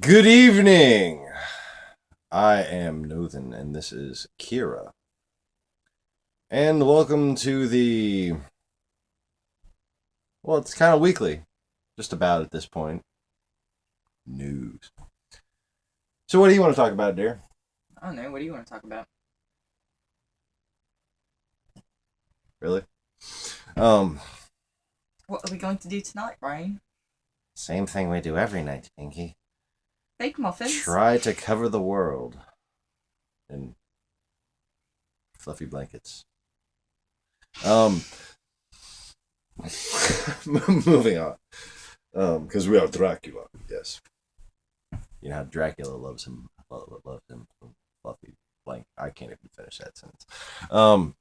Good evening. I am Nothan, and this is Kira. And welcome to well, it's kind of weekly, just about at this point, news. So, what do you want to talk about, dear? I don't know. What do you want to talk about? Really? Um, What are we going to do tonight, Brian? Same thing we do every night, Pinky. Fake muffins? Try to cover the world in fluffy blankets. Um, Moving on. Because we are Dracula, yes. You know how Dracula loves him fluffy blank. I can't even finish that sentence. Um,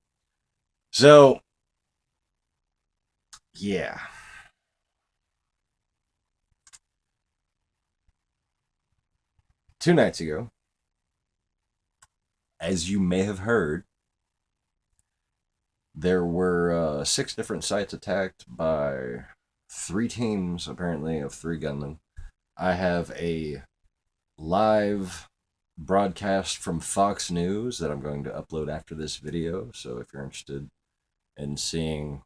so yeah, 2 nights ago, as you may have heard, there were 6 different sites attacked by 3 teams, apparently, of 3 gunmen. I have a live broadcast from Fox News that I'm going to upload after this video. So if you're interested in seeing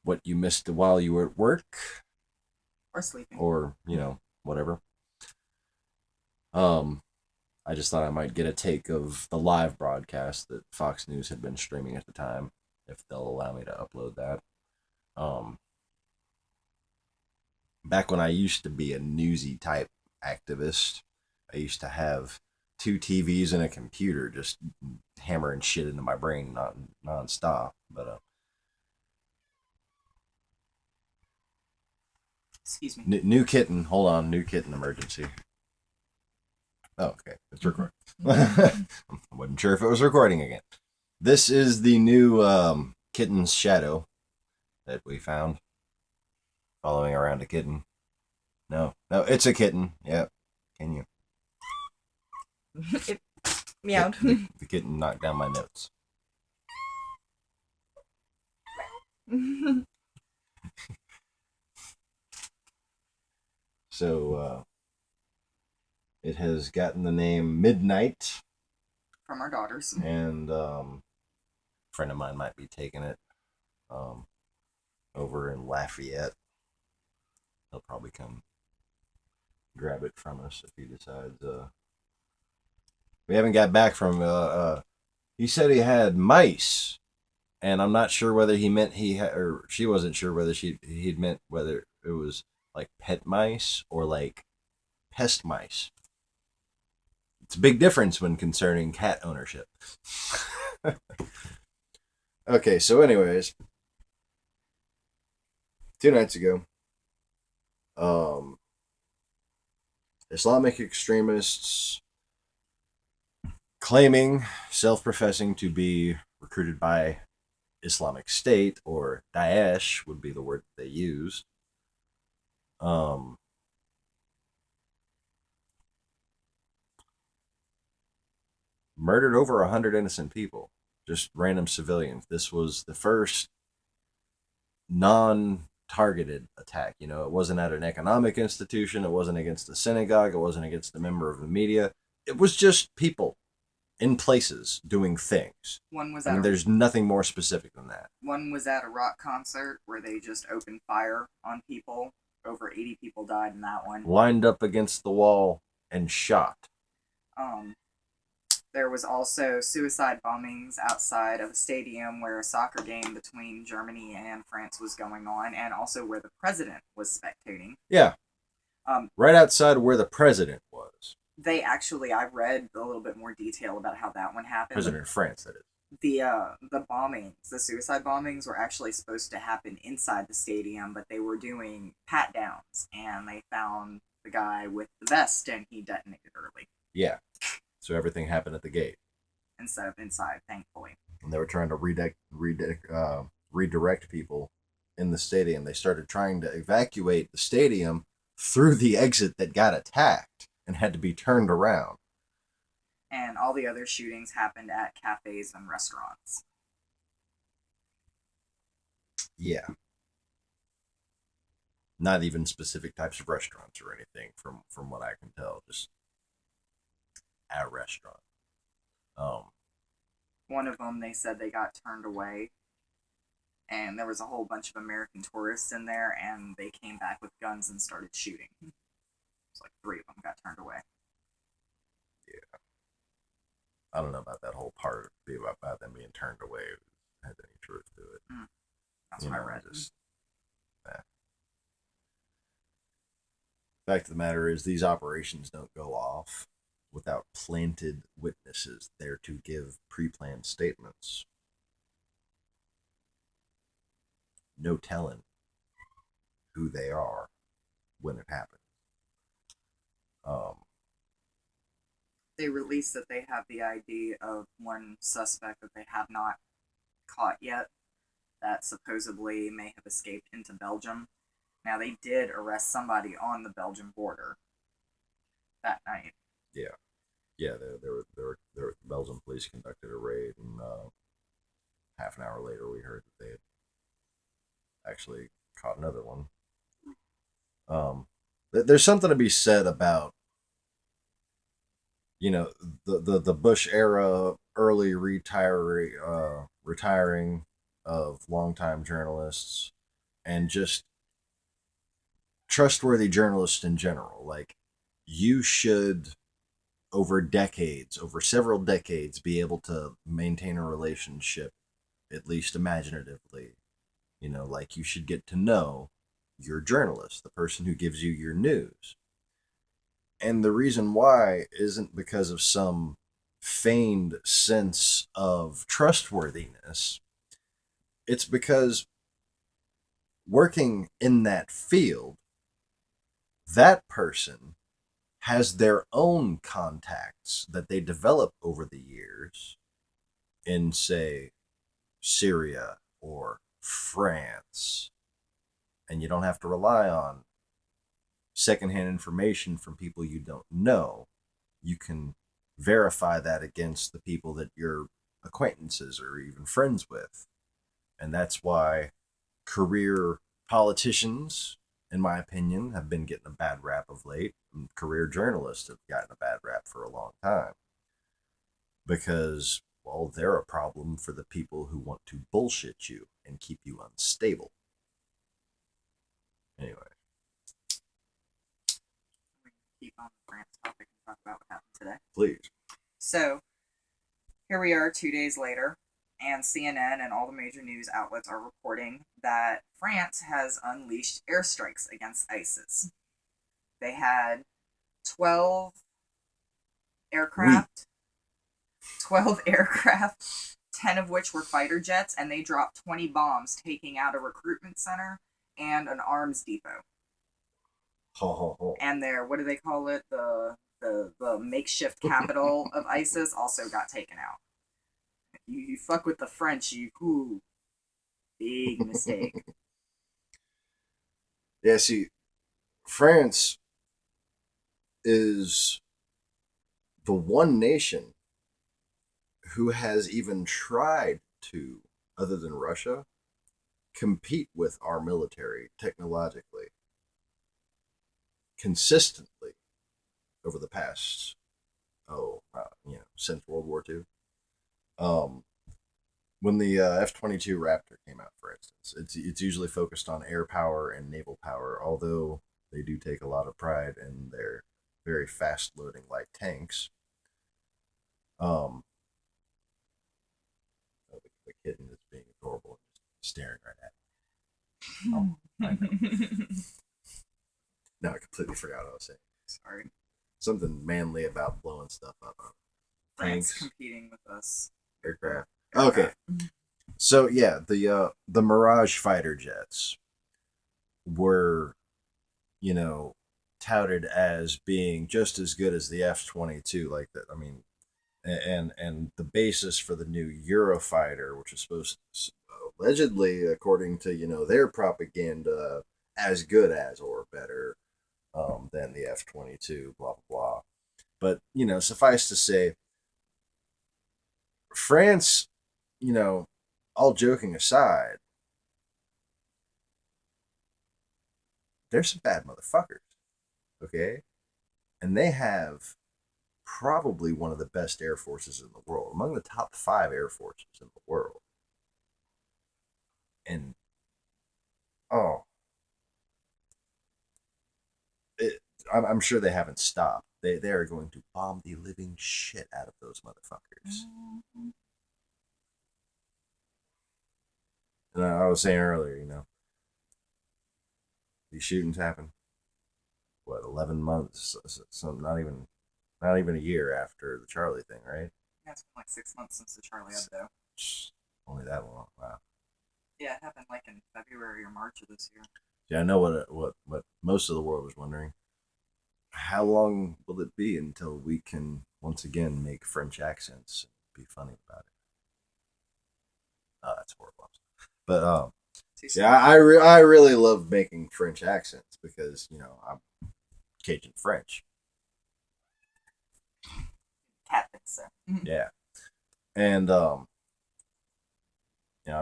what you missed while you were at work Or sleeping? or, whatever, um, I just thought I might get a take of the live broadcast that Fox News had been streaming at the time, if they'll allow me to upload that. Um, Back when I used to be a newsy type activist, I used to have 2 TVs and a computer just hammering shit into my brain non-stop. But Excuse me. new kitten, hold on, new kitten emergency. Oh, okay, it's recording. Mm-hmm. I wasn't sure if it was recording again. This is the new kitten's shadow that we found following around a kitten. No, it's a kitten. Yep. Can you? It meowed. The kitten knocked down my notes. So it has gotten the name Midnight, From our daughters. and a friend of mine might be taking it um, over in Lafayette. He'll probably come grab it from us if he decides. We haven't got back from. He said he had mice, and I'm not sure whether he meant he had, or she wasn't sure whether he'd meant whether it was like pet mice or like pest mice. It's a big difference when concerning cat ownership. Okay, so anyways, 2 nights ago, um, Islamic extremists claiming, self-professing to be recruited by Islamic State or Daesh would be the word that they used. Um, Murdered over 100 innocent people, just random civilians. This was the first non-targeted attack. It wasn't at an economic institution. It wasn't against a synagogue. It wasn't against a member of the media. It was just people in places doing things. One was I at mean, a there's nothing more specific than that. one was at a rock concert where they just opened fire on people. Over 80 people died in that one. Lined up against the wall and shot. Um, there was also suicide bombings outside of a stadium where a soccer game between Germany and France was going on, and also where the president was spectating. Yeah. Um, Right outside where the president was. I read a little bit more detail about how that one happened. President of France, that is. The bombings, the suicide bombings, were actually supposed to happen inside the stadium, but they were doing pat downs, and they found the guy with the vest, and he detonated early. Yeah. So everything happened at the gate instead of inside, thankfully. And they were trying to redirect people in the stadium. They started trying to evacuate the stadium through the exit that got attacked and had to be turned around. And all the other shootings happened at cafes and restaurants. Yeah. Not even specific types of restaurants or anything, from what I can tell, just a restaurant. Um, One of them, they said they got turned away, and there was a whole bunch of American tourists in there, and they came back with guns and started shooting. It's like 3 of them got turned away. yeah, I don't know about that whole part about them being turned away. If it has any truth to it? That's what I read. Just fact of the matter is, these operations don't go off without planted witnesses there to give pre-planned statements. No telling who they are when it happens. They released that they have the ID of one suspect that they have not caught yet, that supposedly may have escaped into Belgium. Now, they did arrest somebody on the Belgian border that night. Yeah, yeah. The Belgian police conducted a raid, and half an hour later, we heard that they had actually caught another one. There's something to be said about, the Bush era early retiring of longtime journalists, and just trustworthy journalists in general. Like, you should, over several decades, be able to maintain a relationship, at least imaginatively. Like, you should get to know your journalist, the person who gives you your news. And the reason why isn't because of some feigned sense of trustworthiness. It's because, working in that field, that person has their own contacts that they develop over the years in, say, Syria or France. And you don't have to rely on secondhand information from people you don't know. You can verify that against the people that you're acquaintances or even friends with. And that's why career politicians, in my opinion, have been getting a bad rap of late. And career journalists have gotten a bad rap for a long time. Because, well, they're a problem for the people who want to bullshit you and keep you unstable. Anyway. We can keep on the France topic and talk about what happened today. Please. So, here we are 2 days later, and CNN and all the major news outlets are reporting that France has unleashed airstrikes against ISIS. They had 12 aircraft, 10 of which were fighter jets, and they dropped 20 bombs, taking out a recruitment center and an arms depot. And their, what do they call it? The makeshift capital of ISIS also got taken out. You fuck with the French, big mistake. Yeah, see, France is the one nation who has even tried to, other than Russia, compete with our military technologically consistently over the past, since World War II. When the F-22 Raptor came out, for instance, it's usually focused on air power and naval power, although they do take a lot of pride in their very fast-loading light tanks. Oh, the kitten is being adorable and staring right at me. Oh, I know. No, I completely forgot what I was saying. Sorry. Something manly about blowing stuff up on France competing with us. Aircraft. Okay. So yeah, the Mirage fighter jets were, touted as being just as good as the F-22. Like that, I mean, and the basis for the new Eurofighter, which is supposed to, allegedly, according to their propaganda, as good as or better than the F-22. Blah blah blah. But suffice to say, France, all joking aside, they're some bad motherfuckers. Okay, and they have probably one of the best air forces in the world, among the top 5 air forces in the world. And oh, it, I'm sure they haven't stopped. They are going to bomb the living shit out of those motherfuckers. Mm-hmm. And I was saying earlier, these shootings happen. What, 11 months? So not even a year after the Charlie thing, right? Yeah, it's been like 6 months since the Charlie Hebdo. Only that long. Wow. Yeah, it happened like in February or March of this year. Yeah, I know what most of the world was wondering. How long will it be until we can once again make French accents and be funny about it? Oh, that's horrible. But yeah, I really love making French accents because I'm Cajun French. Cat thinks so. Yeah, and I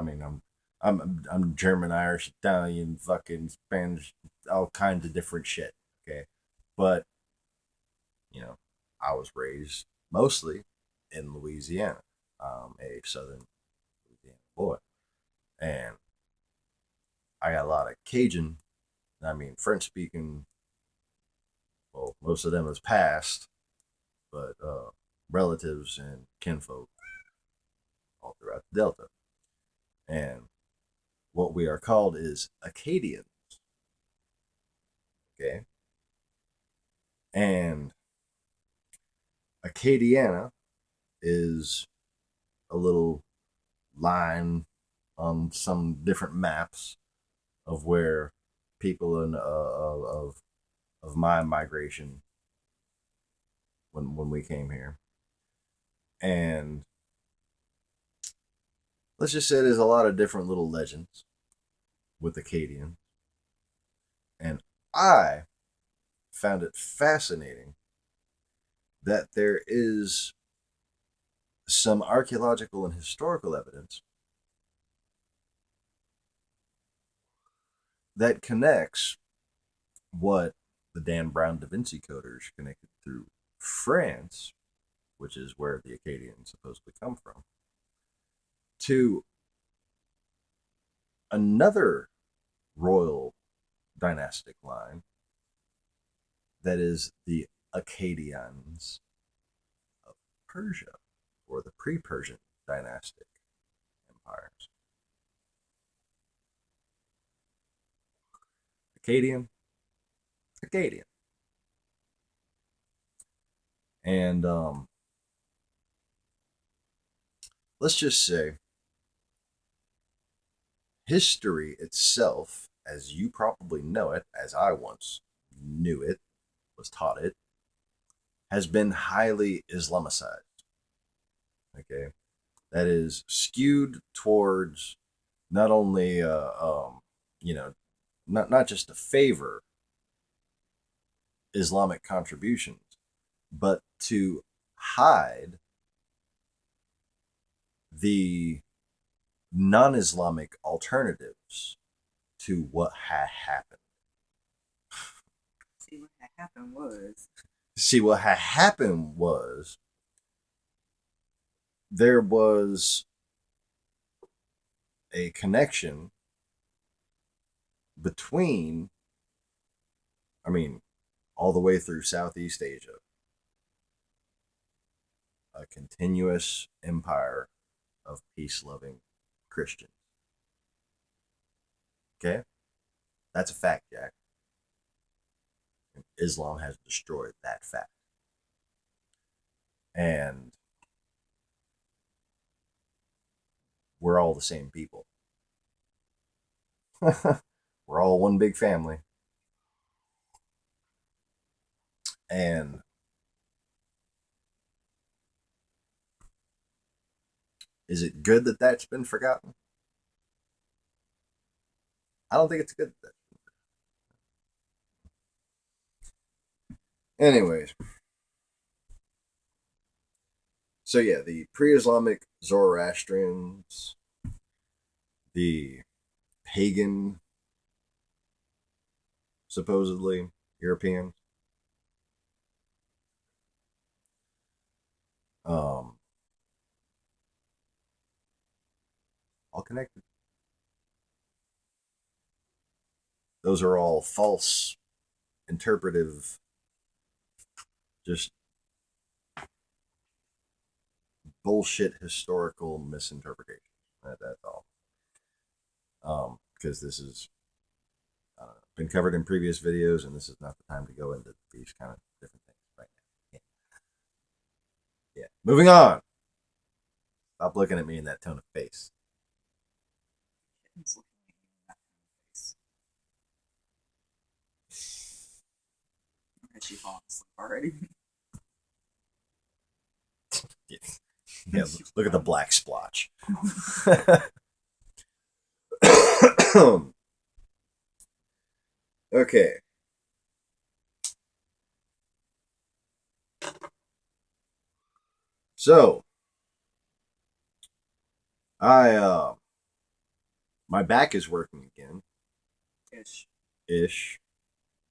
mean I'm German, Irish, Italian, fucking Spanish, all kinds of different shit. Okay, but I was raised mostly in Louisiana, a southern Louisiana boy, and I got a lot of Cajun. I mean, French speaking. Well, most of them has passed, but relatives and kinfolk all throughout the Delta. And what we are called is Acadians. Okay. And Acadiana is a little line on some different maps of where people of my migration when we came here. And let's just say there's a lot of different little legends with Acadian. And I found it fascinating that there is some archaeological and historical evidence that connects what the Dan Brown Da Vinci coders connected through France, which is where the Acadians supposedly come from, to another royal dynastic line that is the Akkadians of Persia, or the pre Persian dynastic empires. Akkadian, Akkadian. And let's just say history itself, as you probably know it, as I once knew it, was taught it, has been highly Islamicized. Okay, that is skewed towards not only you know not just to favor Islamic contributions, but to hide the non-Islamic alternatives to what had happened. See, what had happened was. See, what had happened was there was a connection between, I mean, all the way through Southeast Asia, a continuous empire of peace loving Christians. Okay? That's a fact, Jack. And Islam has destroyed that fact. And we're all the same people. We're all one big family. And is it good that that's been forgotten? I don't think it's good that. Anyways, so yeah, the pre-Islamic Zoroastrians, the pagan supposedly Europeans. Um, all connected. Those are all false, interpretive, just bullshit historical misinterpretations. That's all. Because this has been covered in previous videos, and this is not the time to go into these kind of different things right now. Yeah. Moving on. Stop looking at me in that tone of face. Has she fallen asleep already? Yeah, look at the black splotch. Okay. So, I my back is working again. Ish. Ish.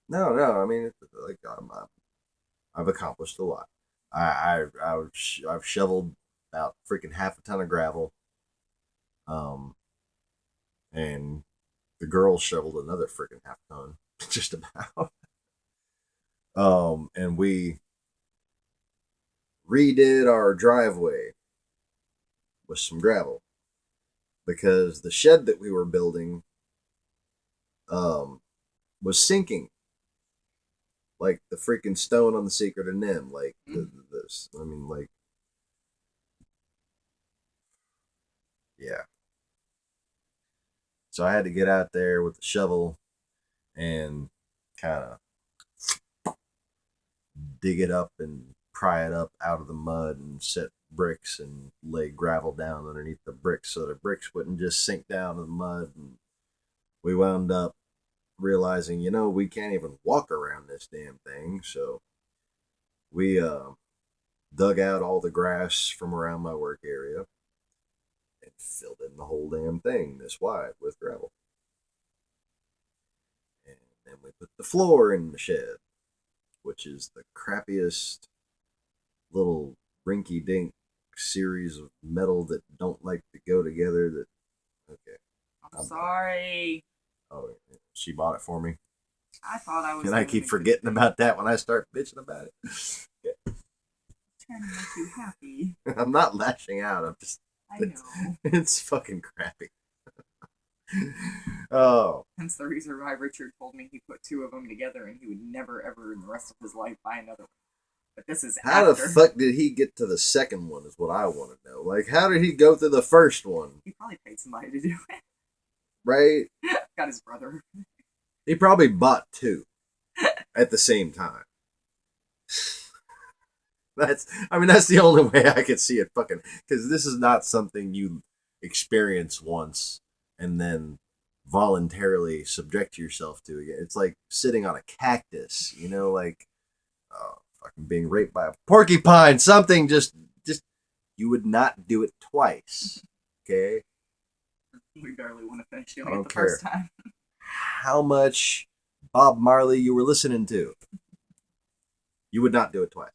No. I mean, it's like I've accomplished a lot. I've shoveled about freaking half a ton of gravel. Um, and the girls shoveled another freaking half ton, just about. And we redid our driveway with some gravel because the shed that we were building was sinking like the freaking stone on the Secret of Nim. Like this, I mean, like, yeah. So I had to get out there with the shovel and kind of dig it up and pry it up out of the mud and set bricks and lay gravel down underneath the bricks so the bricks wouldn't just sink down in the mud. And we wound up realizing, we can't even walk around this damn thing. So we dug out all the grass from around my work area and filled in the whole damn thing this wide with gravel. And then we put the floor in the shed, which is the crappiest little rinky dink series of metal that don't like to go together. That okay. I'm sorry. Oh, she bought it for me. I thought I was. And I keep forgetting about that when I start bitching about it. Yeah. Trying to make you happy. I'm not lashing out. I'm just. I know. It's fucking crappy. Oh. Hence the reason why Richard told me he put two of them together and he would never ever in the rest of his life buy another one. But this is how after. The fuck did he get to the second one is what I want to know. Like, how did he go through the first one? He probably paid somebody to do it. Right? Got his brother. He probably bought two at the same time. That's the only way I could see it fucking, because this is not something you experience once and then voluntarily subject yourself to again. It's like sitting on a cactus, like fucking being raped by a porcupine. Something just you would not do it twice. Okay? We barely want to finish doing it the first time. How much Bob Marley you were listening to? You would not do it twice.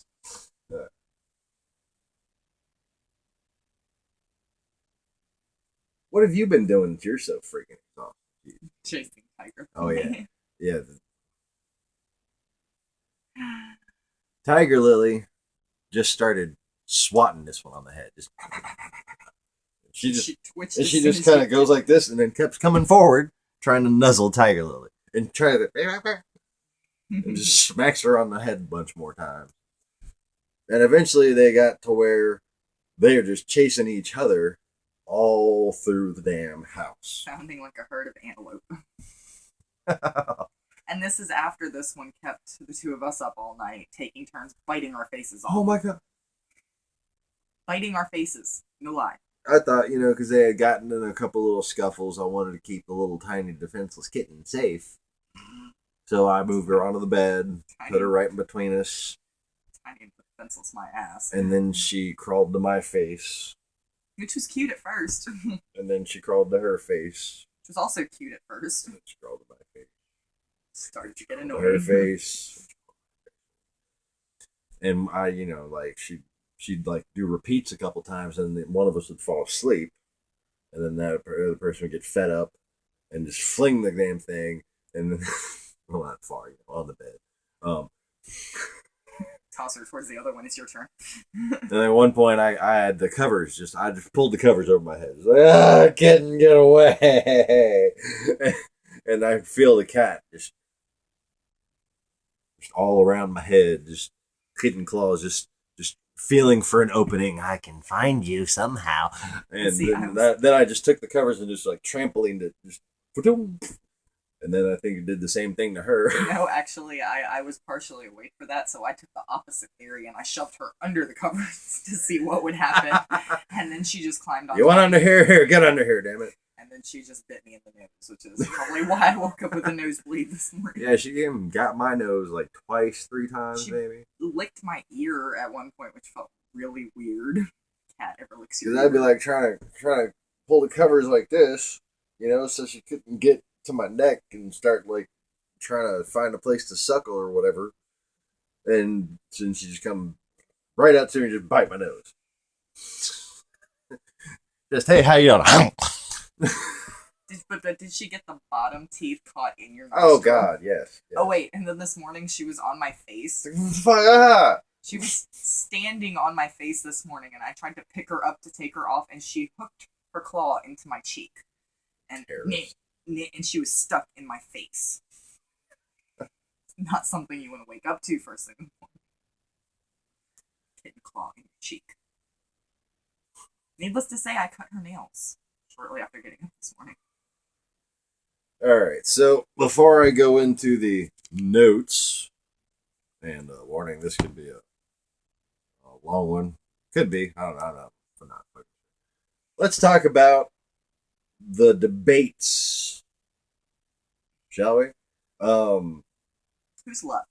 What have you been doing that you're so freaking exhausted? Chasing Tiger. Oh, yeah. Yeah. Tiger Lily just started swatting this one on the head. She just kind of goes like this and then kept coming forward, trying to nuzzle Tiger Lily. And try to... and just smacks her on the head a bunch more times. And eventually they got to where they are just chasing each other all through the damn house. Sounding like a herd of antelope. And this is after this one kept the two of us up all night, taking turns biting our faces off. Oh my god. Biting our faces. No lie. I thought, because they had gotten in a couple little scuffles, I wanted to keep the little tiny defenseless kitten safe. So I moved her onto the bed, put her right in between us. Tiny defenseless my ass. And then she crawled to my face. Which was cute at first. And then she crawled to her face. Which was also cute at first. And then she crawled to my face. Started to get her annoying. face. And I, like she'd like do repeats a couple times, and then one of us would fall asleep, and then that other person would get fed up and just fling the damn thing, and then well, not far, on the bed. Toss her towards the other one. It's your turn. And at one point, I had the covers. I just pulled the covers over my head. It's like, get away! And I feel the cat just all around my head, just hidden claws, just feeling for an opening. I can find you somehow. And See, then I just took the covers and just like trampolined it, just, and then I think it did the same thing to her. No, actually, I was partially awake for that, so I took the opposite theory and I shoved her under the covers to see what would happen. And then she just climbed on. You want under here? Here, get under here, damn it. And then she just bit me in the nose, which is probably why I woke up with a nosebleed this morning. Yeah, she even got my nose like twice, 3 times, she maybe. Licked my ear at one point, which felt really weird. Cat ever licks your ear. Because I'd be like trying to pull the covers like this, so she couldn't get to my neck and start like trying to find a place to suckle or whatever. And then she just come right up to me and just bite my nose. Just, hey, how you doing? But did she get the bottom teeth caught in your nose? Oh, God, yes. Oh, wait, and then this morning she was on my face. She was standing on my face this morning, and I tried to pick her up to take her off, and she hooked her claw into my cheek. And she was stuck in my face. Not something you want to wake up to first thing in the morning. Hidden claw in your cheek. Needless to say, I cut her nails shortly after getting up this morning. Alright, so before I go into the notes, and warning, this could be a long one. Could be. I don't know. But not. Let's talk about the debates, shall we? Who's left?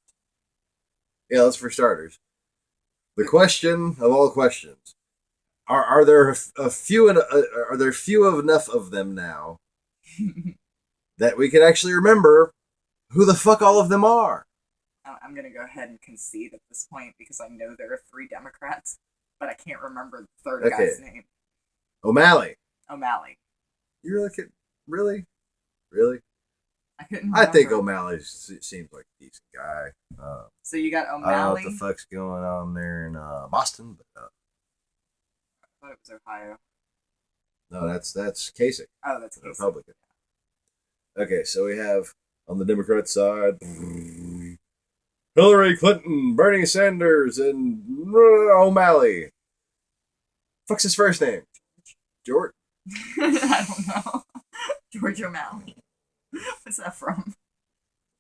Yeah, that's for starters. The question of all questions: Are there a few? Are there few enough of them now that we can actually remember who the fuck all of them are? I'm gonna go ahead and concede at this point because I know there are 3 Democrats, but I can't remember the third guy's name. O'Malley. You're looking really? I couldn't remember. I think O'Malley seems like a decent guy. So you got O'Malley. I don't know what the fuck's going on there in Boston, but I thought it was Ohio. No, that's Kasich. Oh, that's Kasich. Republican. Okay, so we have on the Democrat side Hillary Clinton, Bernie Sanders, and O'Malley. Fuck's his first name? George? I don't know. George O'Malley. What's that from?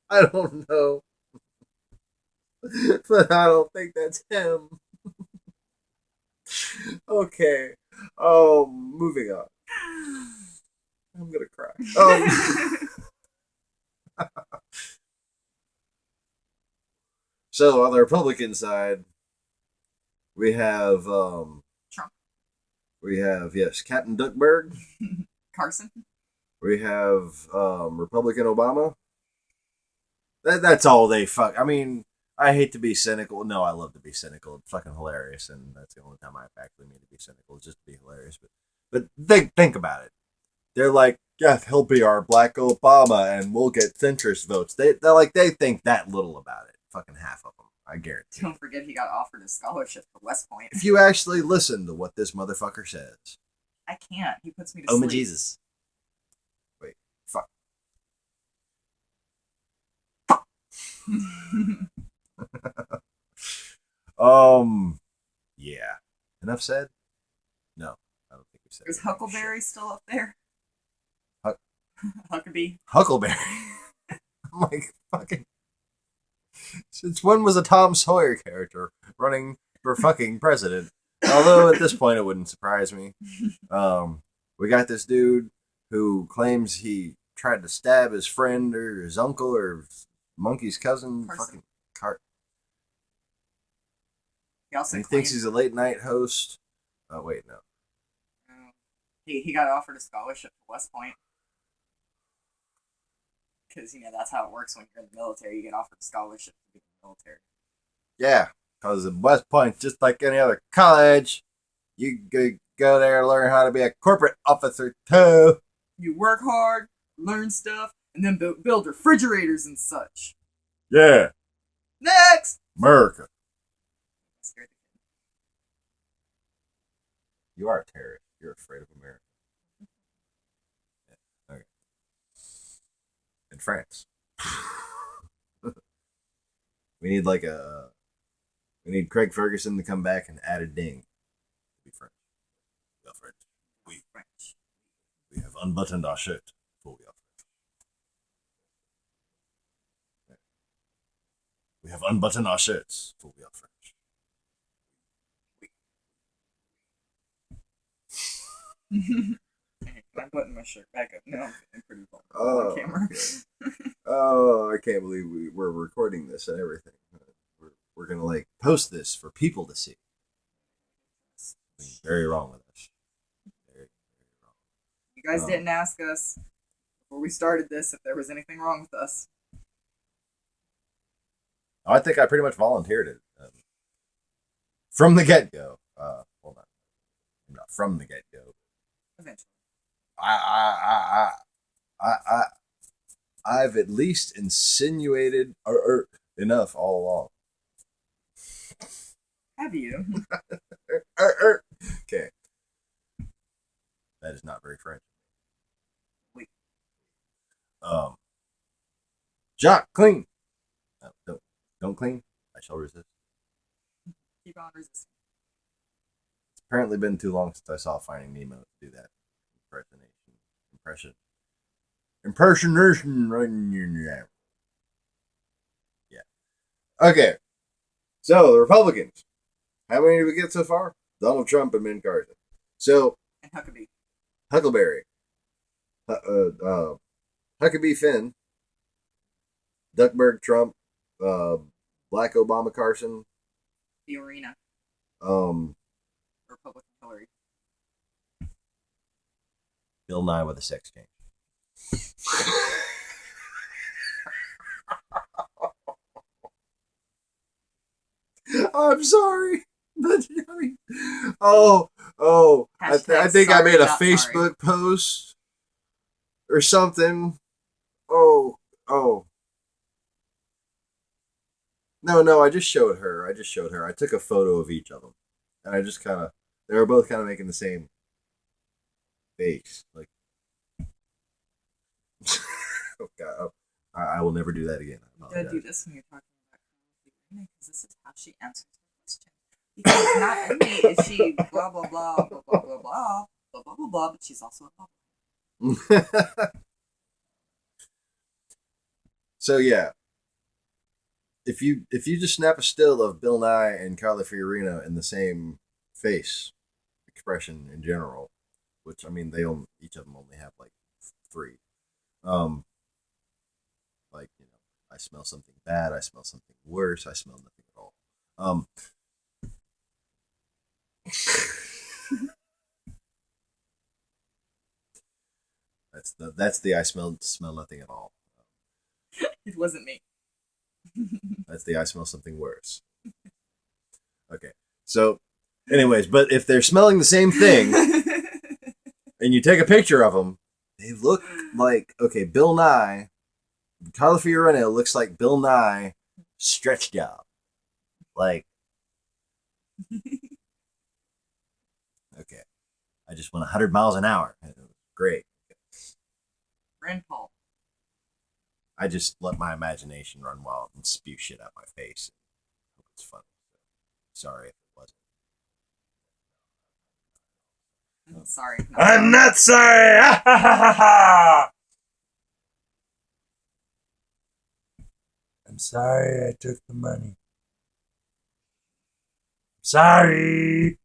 I don't know. But I don't think that's him. Okay. Moving on. I'm gonna cry. So on the Republican side, we have Trump. We have Captain Duckburg. Carson. We have Republican Obama. That's all they fuck. I mean, I hate to be cynical. No, I love to be cynical. It's fucking hilarious, and that's the only time I actually mean to be cynical. Is just to be hilarious. But think about it. They're like, yeah, he'll be our Black Obama, and we'll get centrist votes. They think that little about it. Fucking half of them, I guarantee. Don't forget he got offered a scholarship to West Point. If you actually listen to what this motherfucker says, I can't. He puts me to sleep. Oh my Jesus! Wait, fuck. Yeah. Enough said? No, I don't think we said. Is Huckleberry still up there? Huckabee? Huckleberry. I'm like, fucking. Since when was a Tom Sawyer character running for fucking president? Although at this point it wouldn't surprise me. We got this dude who claims he tried to stab his friend or his uncle or Monkey's cousin. Carson. Fucking Cart. He thinks he's a late night host. Oh wait, no. He got offered a scholarship to West Point. Because, that's how it works when you're in the military. You get offered a scholarship to be in the military. Yeah, because at West Point, just like any other college, you go there to learn how to be a corporate officer too. You work hard, learn stuff, and then build refrigerators and such. Yeah. Next! America. You are a terrorist. You're afraid of America. Yeah. Okay. In France. We need Craig Ferguson to come back and add a ding. To be French. We are French. We have unbuttoned our shirt. We are French. We have unbuttoned our shirts. We are French. I'm putting my shirt back up. No, I'm feeling pretty vulnerable on camera. Okay. Oh, I can't believe we're recording this and everything. We're gonna post this for people to see. Something very wrong with us. Very, very wrong. You guys didn't ask us before we started this if there was anything wrong with us. I think I pretty much volunteered it from the get go. Well, not from the get go. Eventually. I've at least insinuated or enough all along. Have you? Okay. That is not very French. Wait. Jacques, clean. No, don't clean. I shall resist. Keep on resisting. It's apparently been too long since I saw Finding Nemo do that impersonation right in. Yeah. Okay. So the Republicans. How many did we get so far? Donald Trump and Ben Carson. So and Huckabee. Huckleberry. Huckabee Finn. Duckburg Trump. Black Obama Carson. The Arena. Republican Hillary. Bill Nye with a sex change. I'm sorry, but I think I made a Facebook post or something. Oh. No, I just showed her. I took a photo of each of them, and I just they were both kind of making the same face, like. Oh God, I will never do that again. You gotta do this when you're talking about Karina, because this is how she answers the question. Because not only is she blah blah blah blah blah blah blah blah blah blah blah, but she's also a blah. So yeah, if you just snap a still of Bill Nye and Carla Fiorina in the same face expression in general, which I mean each of them only have like 3. I smell something bad, I smell something worse, I smell nothing at all. That's the I smell nothing at all. It wasn't me. That's the I smell something worse. Okay. So anyways, but if they're smelling the same thing and you take a picture of them, they look like, okay, Bill Nye, Carla Fiorina looks like Bill Nye stretch job. Like, okay, I just went 100 miles an hour. Great. Rand Paul. I just let my imagination run wild and spew shit out my face. Hope it's funny. Sorry if it wasn't. Sorry. I'm not sorry. I'm sorry I took the money. Sorry.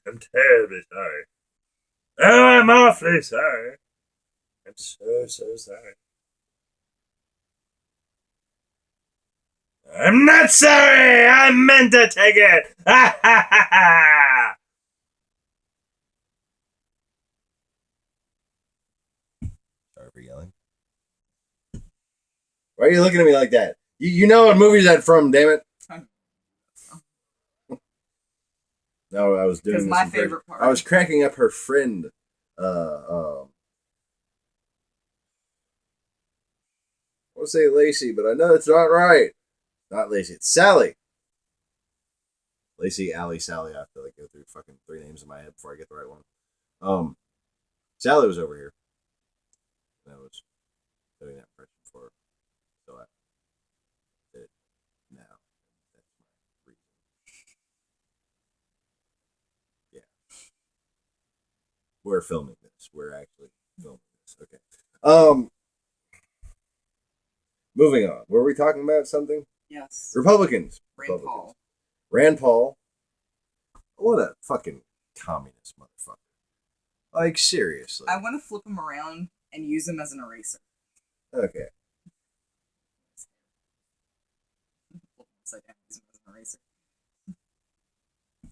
I'm terribly sorry. Oh, I'm awfully sorry. I'm so sorry. I'm not sorry. I meant to take it. Sorry for yelling. Why are you looking at me like that? You know what movie is that from, damn it? No, I was doing Because this my in favorite part. I was cracking up her friend. I want to say Lacey, but I know it's not right. Not Lacey. It's Sally. Lacey, Allie, Sally. I have to like go through fucking 3 names in my head before I get the right one. Sally was over here. And I was doing that impression for her. So I did it now. That's my reason. Yeah. We're filming this. We're actually filming this. Okay. Moving on. Were we talking about something? Yes. Republicans. Rand Paul. Rand Paul. What a fucking communist motherfucker. Like, seriously. I want to flip him around and use him as an eraser. Okay. Upside down, use him as an eraser.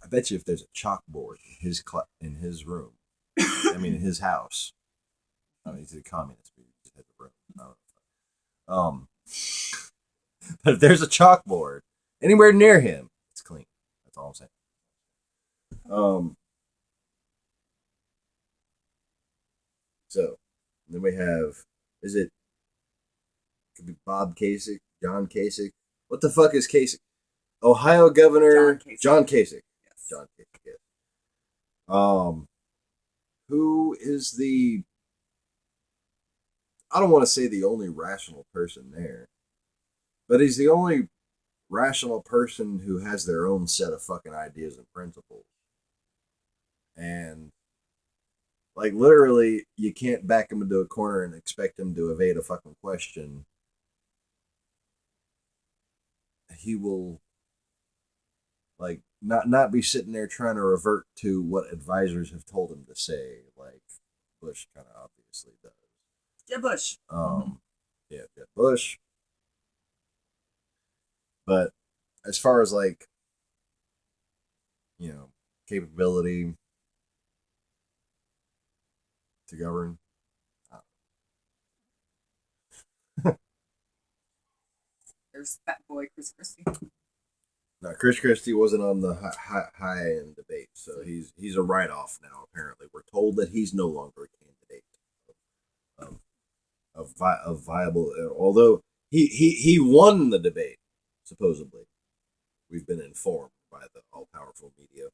I bet you if there's a chalkboard in his room, I mean, in his house. I mean, he's a communist, but he just has a room. I don't know. But if there's a chalkboard anywhere near him, it's clean. That's all I'm saying. So then we have, could be Bob Kasich, John Kasich. What the fuck is Kasich? Ohio Governor John Kasich. Yes. John Kasich. Yes. Who is the? I don't want to say the only rational person there, but he's the only rational person who has their own set of fucking ideas and principles. And like literally, you can't back him into a corner and expect him to evade a fucking question. He will like not be sitting there trying to revert to what advisors have told him to say, like Bush kind of obviously does. Jeb Bush. Yeah, Jeb Bush. But as far as like, capability to govern, There's Fat Boy Chris Christie. now Chris Christie wasn't on the high end debate, so he's a write off now. Apparently, we're told that he's no longer a candidate of viable. Although he won the debate, supposedly, we've been informed by the all powerful media.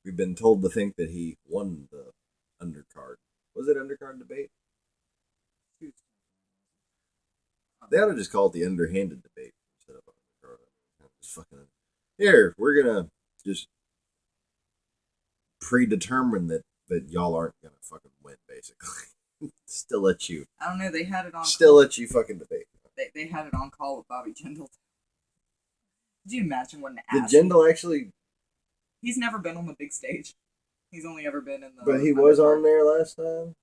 We've been told to think that he won the undercard. Was it undercard debate? They ought to just call it the underhanded debate instead of undercard. Just fucking here. We're gonna just predetermine that y'all aren't gonna fucking win, basically. Still let you. I don't know. They had it on. Still let you fucking debate. They had it on call with Bobby Jindal. Did you imagine what an Did ass? Jindal actually? He's never been on the big stage. He's only ever been in the. But he was on there last time.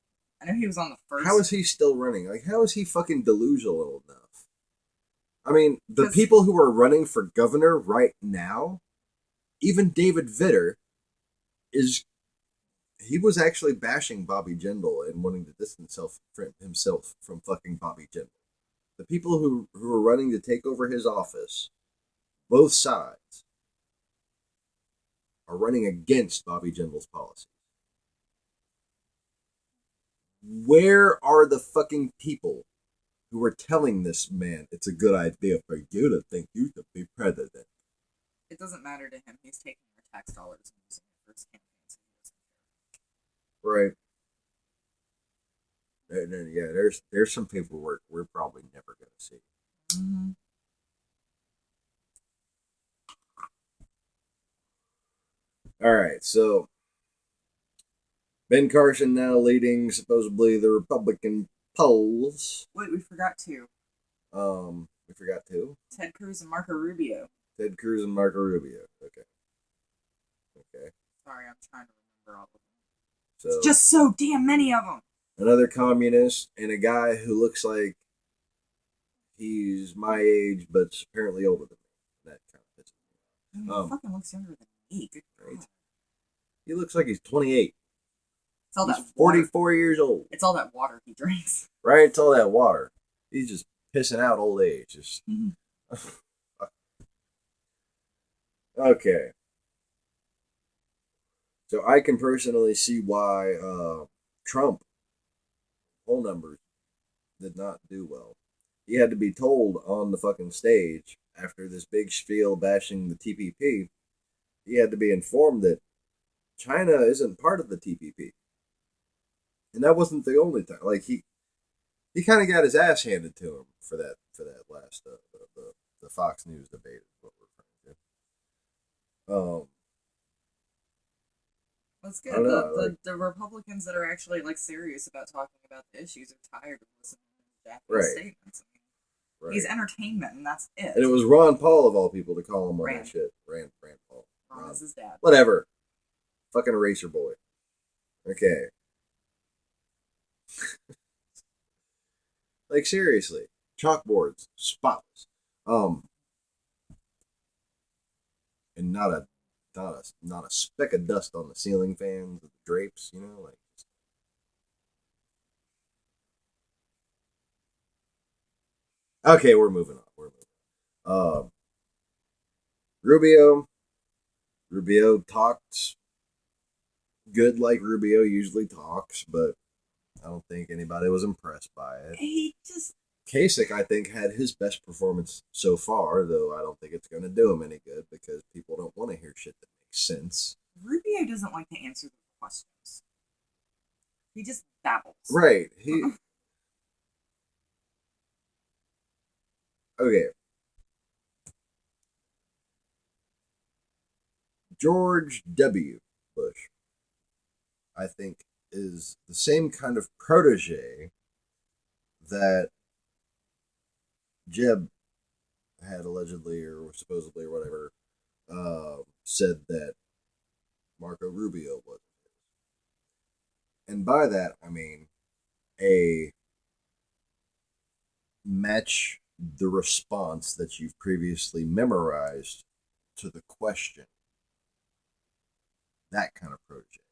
I know he was on the first. How is he still running? Like, how is he fucking delusional enough? I mean, the people who are running for governor right now, even David Vitter, he was actually bashing Bobby Jindal and wanting to distance himself from fucking Bobby Jindal. The people who are running to take over his office, both sides, are running against Bobby Jindal's policy. Where are the fucking people who are telling this man it's a good idea for you to think you could be president? It doesn't matter to him. He's taking our tax dollars and using it for his campaign, so he doesn't care. Right. Yeah, there's some paperwork we're probably never going to see. Mm-hmm. All right, so Ben Carson now leading supposedly the Republican polls. Wait, we forgot two. We forgot two. Ted Cruz and Marco Rubio. Ted Cruz and Marco Rubio. Okay. Sorry, I'm trying to remember all of them. So it's just so damn many of them. Another communist and a guy who looks like he's my age, but apparently older than me. That kind of pisses me off. He fucking looks younger than me. Good right. He looks like he's 28. It's all he's that 44 years old. It's all that water he drinks. Right? It's all that water. He's just pissing out old age. Just okay. So I can personally see why Trump poll numbers did not do well. He had to be told on the fucking stage after this big spiel bashing the TPP. He had to be informed that China isn't part of the TPP, and that wasn't the only time. Like he kind of got his ass handed to him for that last the Fox News debate is what we're referring to. That's I good. don't The, know, the like the Republicans that are actually like serious about talking about the issues are tired of listening to Japanese right, statements. I mean, he's right. entertainment, and that's it. And it was Ron Paul of all people to call him on that Rand. shit. Rand Paul. Ron is his dad. Whatever. Fucking eraser boy. Okay. Like seriously, chalkboards, spotless, and not a speck of dust on the ceiling fans, the drapes. You know, like. Okay, we're moving on. We're moving on. Rubio. Rubio talked good like Rubio usually talks, but I don't think anybody was impressed by it. He just Kasich, I think, had his best performance so far, though I don't think it's going to do him any good because people don't want to hear shit that makes sense. Rubio doesn't like to answer the questions. He just babbles. Right. He. Okay. George W. Bush, I think, is the same kind of protege that Jeb had allegedly or supposedly or whatever said that Marco Rubio was. And by that, I mean a match the response that you've previously memorized to the question. That kind of protege.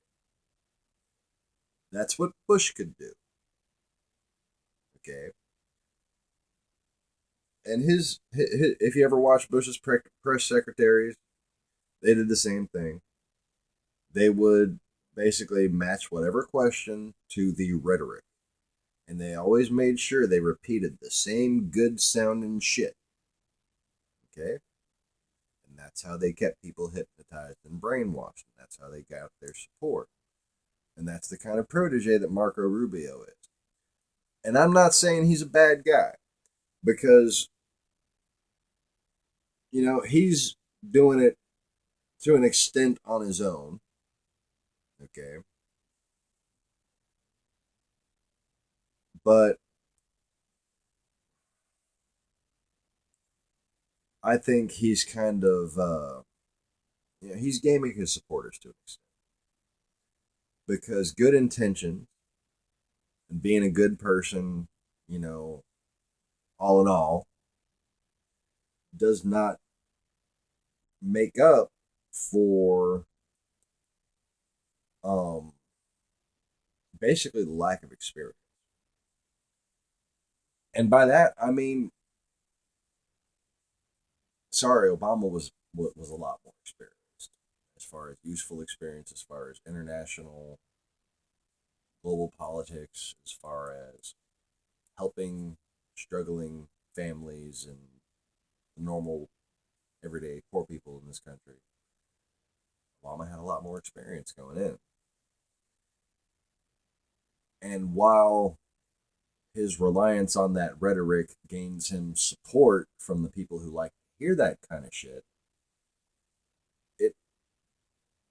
That's what Bush could do. Okay. And his if you ever watch Bush's press secretaries, they did the same thing. They would basically match whatever question to the rhetoric. And they always made sure they repeated the same good sounding shit. Okay? And that's how they kept people hypnotized and brainwashed. And that's how they got their support. And that's the kind of protege that Marco Rubio is. And I'm not saying he's a bad guy because, you know, he's doing it to an extent on his own. Okay. But I think he's kind of, you know, he's gaming his supporters to an extent. Because good intentions and being a good person, you know, all in all, does not make up for um basically the lack of experience. And by that I mean, sorry, Obama was a lot more experienced as far as useful experience, as far as international global politics, as far as helping struggling families and normal everyday poor people in this country. Obama had a lot more experience going in. And while his reliance on that rhetoric gains him support from the people who like to hear that kind of shit, it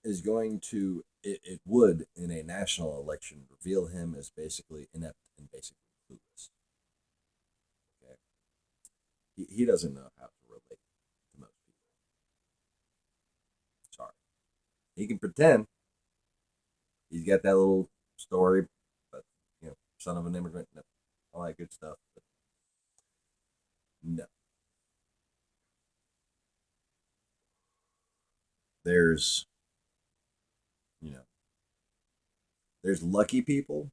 is going to, it would, in a national election, reveal him as basically inept and basically clueless. Okay? He doesn't know how to relate to most people. Sorry. He can pretend. He's got that little story, but, you know, son of an immigrant, no, all that good stuff. But no. There's, you know, there's lucky people,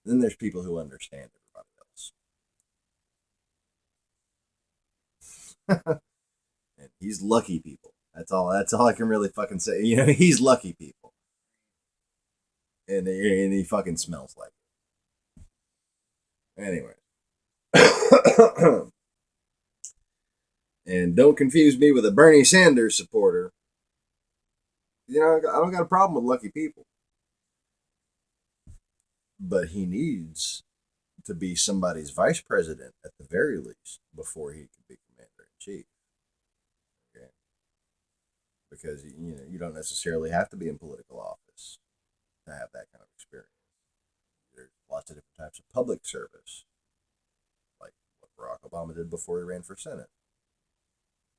then there's people who understand everybody else. And he's lucky people. That's all. That's all I can really fucking say. He's lucky people, and he fucking smells like it. Anyway, and don't confuse me with a Bernie Sanders supporter. I don't got a problem with lucky people, but he needs to be somebody's vice president at the very least before he can be commander in chief. Okay, because you don't necessarily have to be in political office to have that kind of experience. There's lots of different types of public service, like what Barack Obama did before he ran for Senate,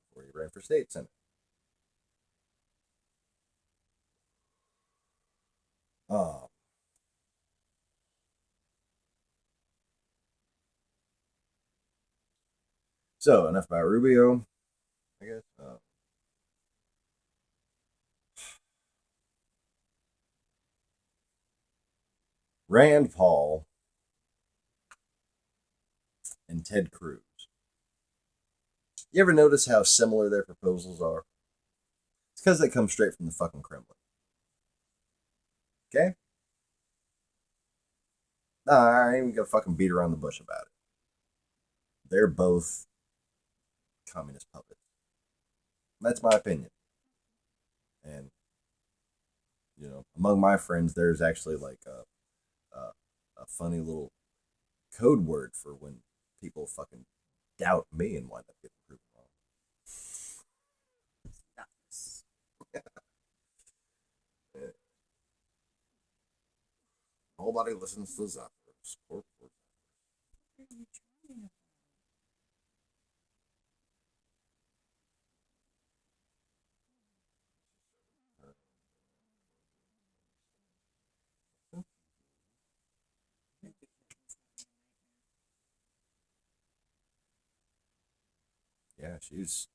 before he ran for state Senate. Um, so enough about Rubio, I guess. Rand Paul and Ted Cruz. You ever notice how similar their proposals are? It's because they come straight from the fucking Kremlin. Okay? Nah, I ain't even gonna fucking beat around the bush about it. They're both communist puppets. That's my opinion. And among my friends, there's actually like a funny little code word for when people fucking doubt me and wind up getting proven wrong. Nobody listens to Zappers. Yeah, she's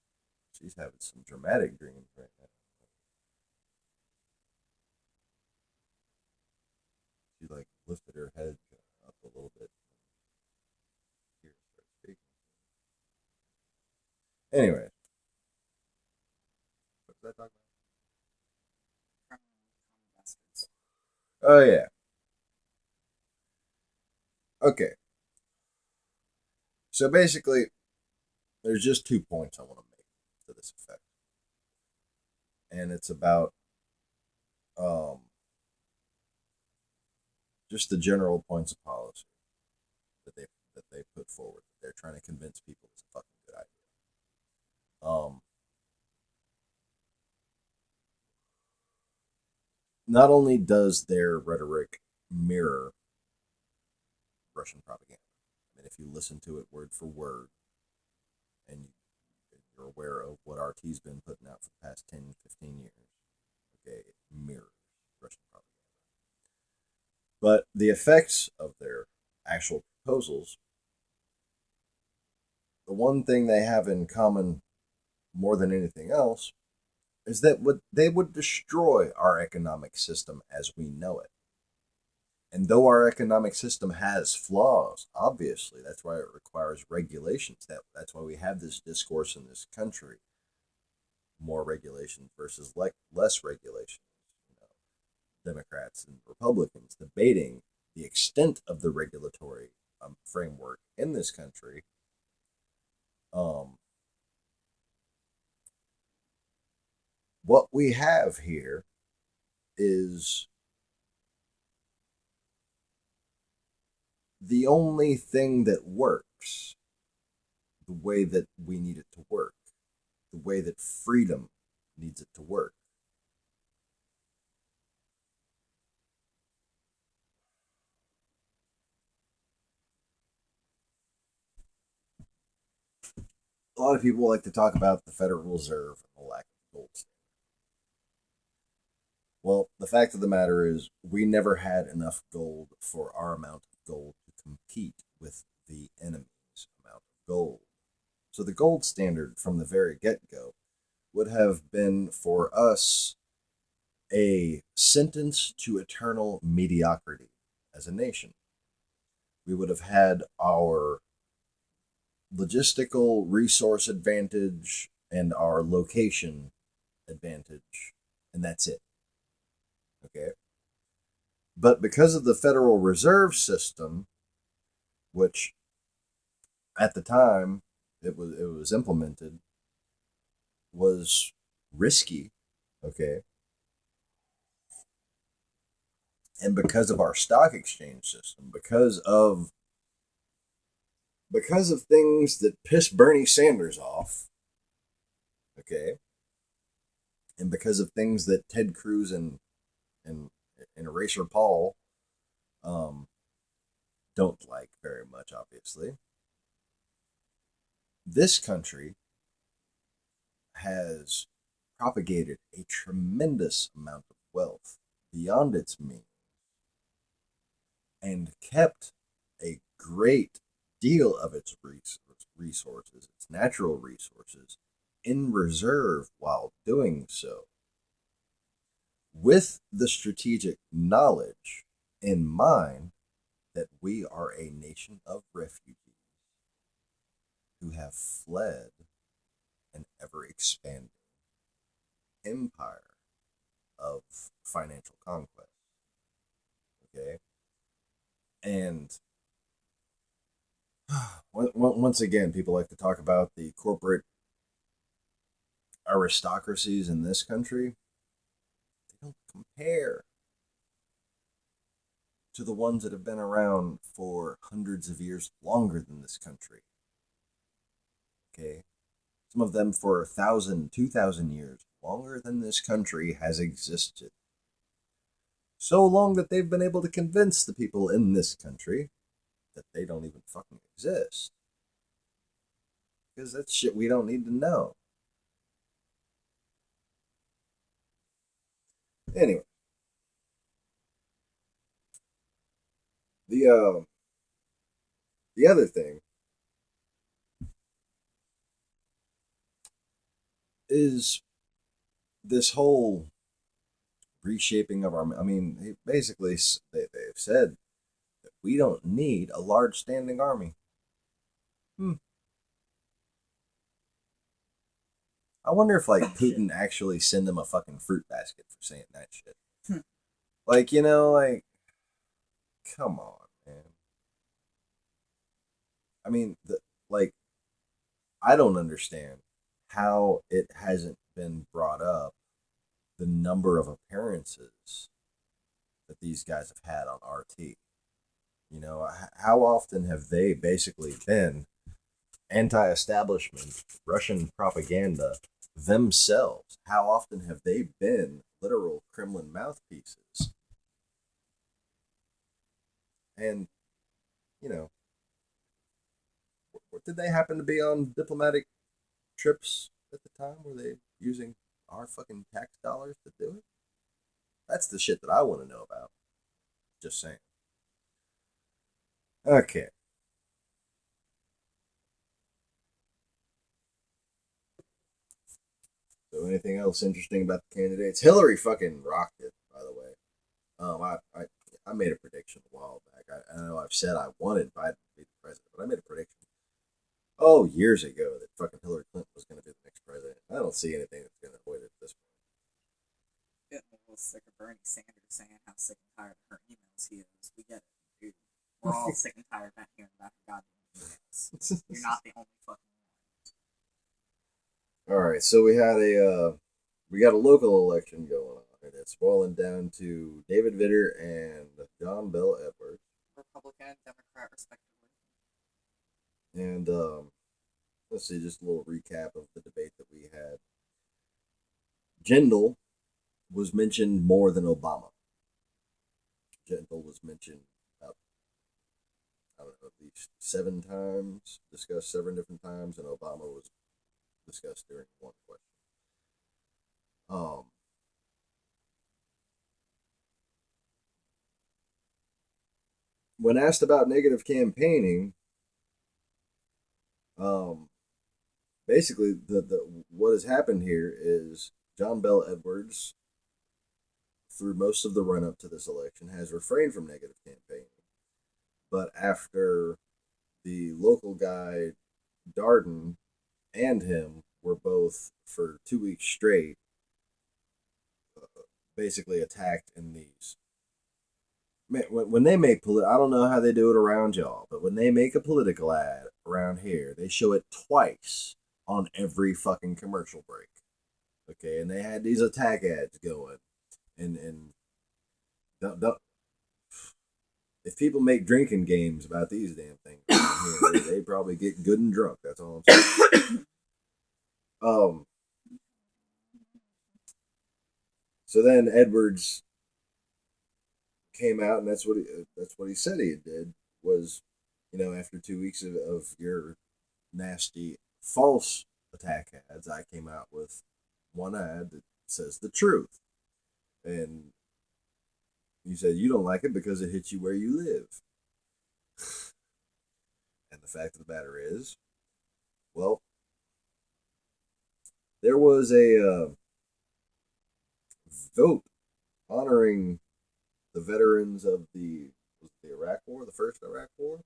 having some dramatic dreams right now. She like lifted her head up a little bit. Here, start speaking. Anyway, what was I talking about? Oh yeah. Okay. So basically, there's just 2 points I want to make to this effect, and it's about um, just the general points of policy that they put forward. They're trying to convince people it's a fucking good idea. Not only does their rhetoric mirror Russian propaganda, I mean, if you listen to it word for word, and you're aware of what RT's been putting out for the past 10, 15 years, okay, it mirrors Russian propaganda. But the effects of their actual proposals, the one thing they have in common more than anything else, is that they would destroy our economic system as we know it. And though our economic system has flaws, obviously, that's why it requires regulations. That's why we have this discourse in this country: more regulations versus less regulations. Democrats and Republicans debating the extent of the regulatory framework in this country. What we have here is the only thing that works the way that we need it to work, the way that freedom needs it to work. A lot of people like to talk about the Federal Reserve and the lack of gold standard. Well, the fact of the matter is, we never had enough gold for our amount of gold to compete with the enemy's amount of gold. So the gold standard from the very get go would have been for us a sentence to eternal mediocrity as a nation. We would have had our logistical resource advantage and our location advantage, and that's it. Okay. But because of the Federal Reserve System, which at the time it was implemented, was risky. Okay. And because of our stock exchange system, because of things that piss Bernie Sanders off, okay, and because of things that Ted Cruz and, and Eraser Paul um, don't like very much, obviously, this country has propagated a tremendous amount of wealth beyond its means and kept a great deal of its resources, its natural resources, in reserve while doing so, with the strategic knowledge in mind that we are a nation of refugees who have fled an ever expanding empire of financial conquest. Okay. And once again, people like to talk about the corporate aristocracies in this country. They don't compare to the ones that have been around for hundreds of years longer than this country. Okay. Some of them for 1,000, 2,000 years longer than this country has existed. So long that they've been able to convince the people in this country that they don't even fucking exist. Because that's shit we don't need to know. Anyway, the the other thing is this whole reshaping of our. I mean, basically, they've said that we don't need a large standing army. Hmm. I wonder if like Putin actually send them a fucking fruit basket for saying that shit. Like, like, come on, man. I mean, like, I don't understand how it hasn't been brought up the number of appearances that these guys have had on RT. How often have they basically been anti establishment Russian propaganda themselves? How often have they been literal Kremlin mouthpieces? And, you know, did they happen to be on diplomatic trips at the time? Were they using our fucking tax dollars to do it? That's the shit that I want to know about. Just saying. Okay. So anything else interesting about the candidates? Hillary fucking rocked it, by the way. I made a prediction a while back. I know I've said I wanted Biden to be the president, but I made a prediction years ago that fucking Hillary Clinton was going to be the next president. I don't see anything that's going to avoid it at this point. Getting a little sick of Bernie Sanders saying how sick and tired of her emails he is. We get it, dude. We're all sick and tired of hearing about her goddamn emails. You're not the only fucking one. All right, so we got a local election going on, and it's boiling down to David Vitter and John Bel Edwards, Republican and Democrat, respectively. And let's see, just a little recap of the debate that we had. Jindal was mentioned more than Obama. Jindal was mentioned about, I don't know, at least 7 times, discussed 7 different times, and Obama was discussed during one question. When asked about negative campaigning, basically the what has happened here is John Bel Edwards, through most of the run up to this election, has refrained from negative campaigning. But after the local guy Darden and him were both for 2 weeks straight basically attacked in these. Man, when they make I don't know how they do it around y'all, but when they make a political ad around here, they show it twice on every fucking commercial break. Okay, and they had these attack ads going, and don't, if people make drinking games about these damn things, they probably get good and drunk. That's all I'm saying. So then Edwards came out, and that's what he said he did was, after 2 weeks of your nasty false attack ads, I came out with one ad that says the truth, and you said you don't like it because it hits you where you live. And the fact of the matter is, well, there was a vote honoring the veterans of the Iraq War, the first Iraq War.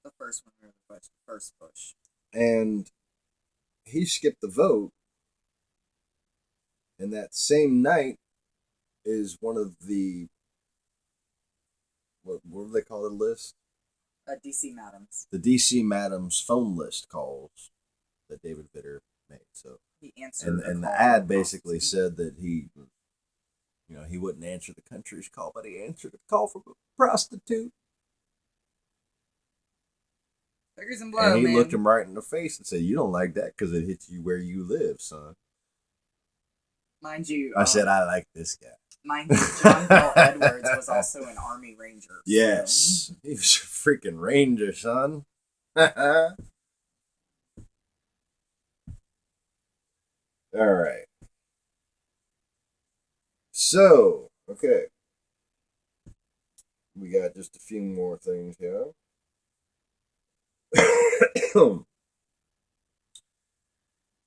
The first one, the first Bush. And he skipped the vote. And that same night is one of the, what do they call the list? DC Madams. The DC Madams phone list calls that David Vitter made. So he answered, and the ad basically said that he wouldn't answer the country's call, but he answered a call from a prostitute. Figures and blow, and he man. looked him right in the face and said, "You don't like that because it hits you where you live, son." Mind you, I said, "I like this guy." Mind you, John Bell Edwards was also an Army Ranger. Yes, he was a freaking Ranger, son. All right. So, okay. We got just a few more things here.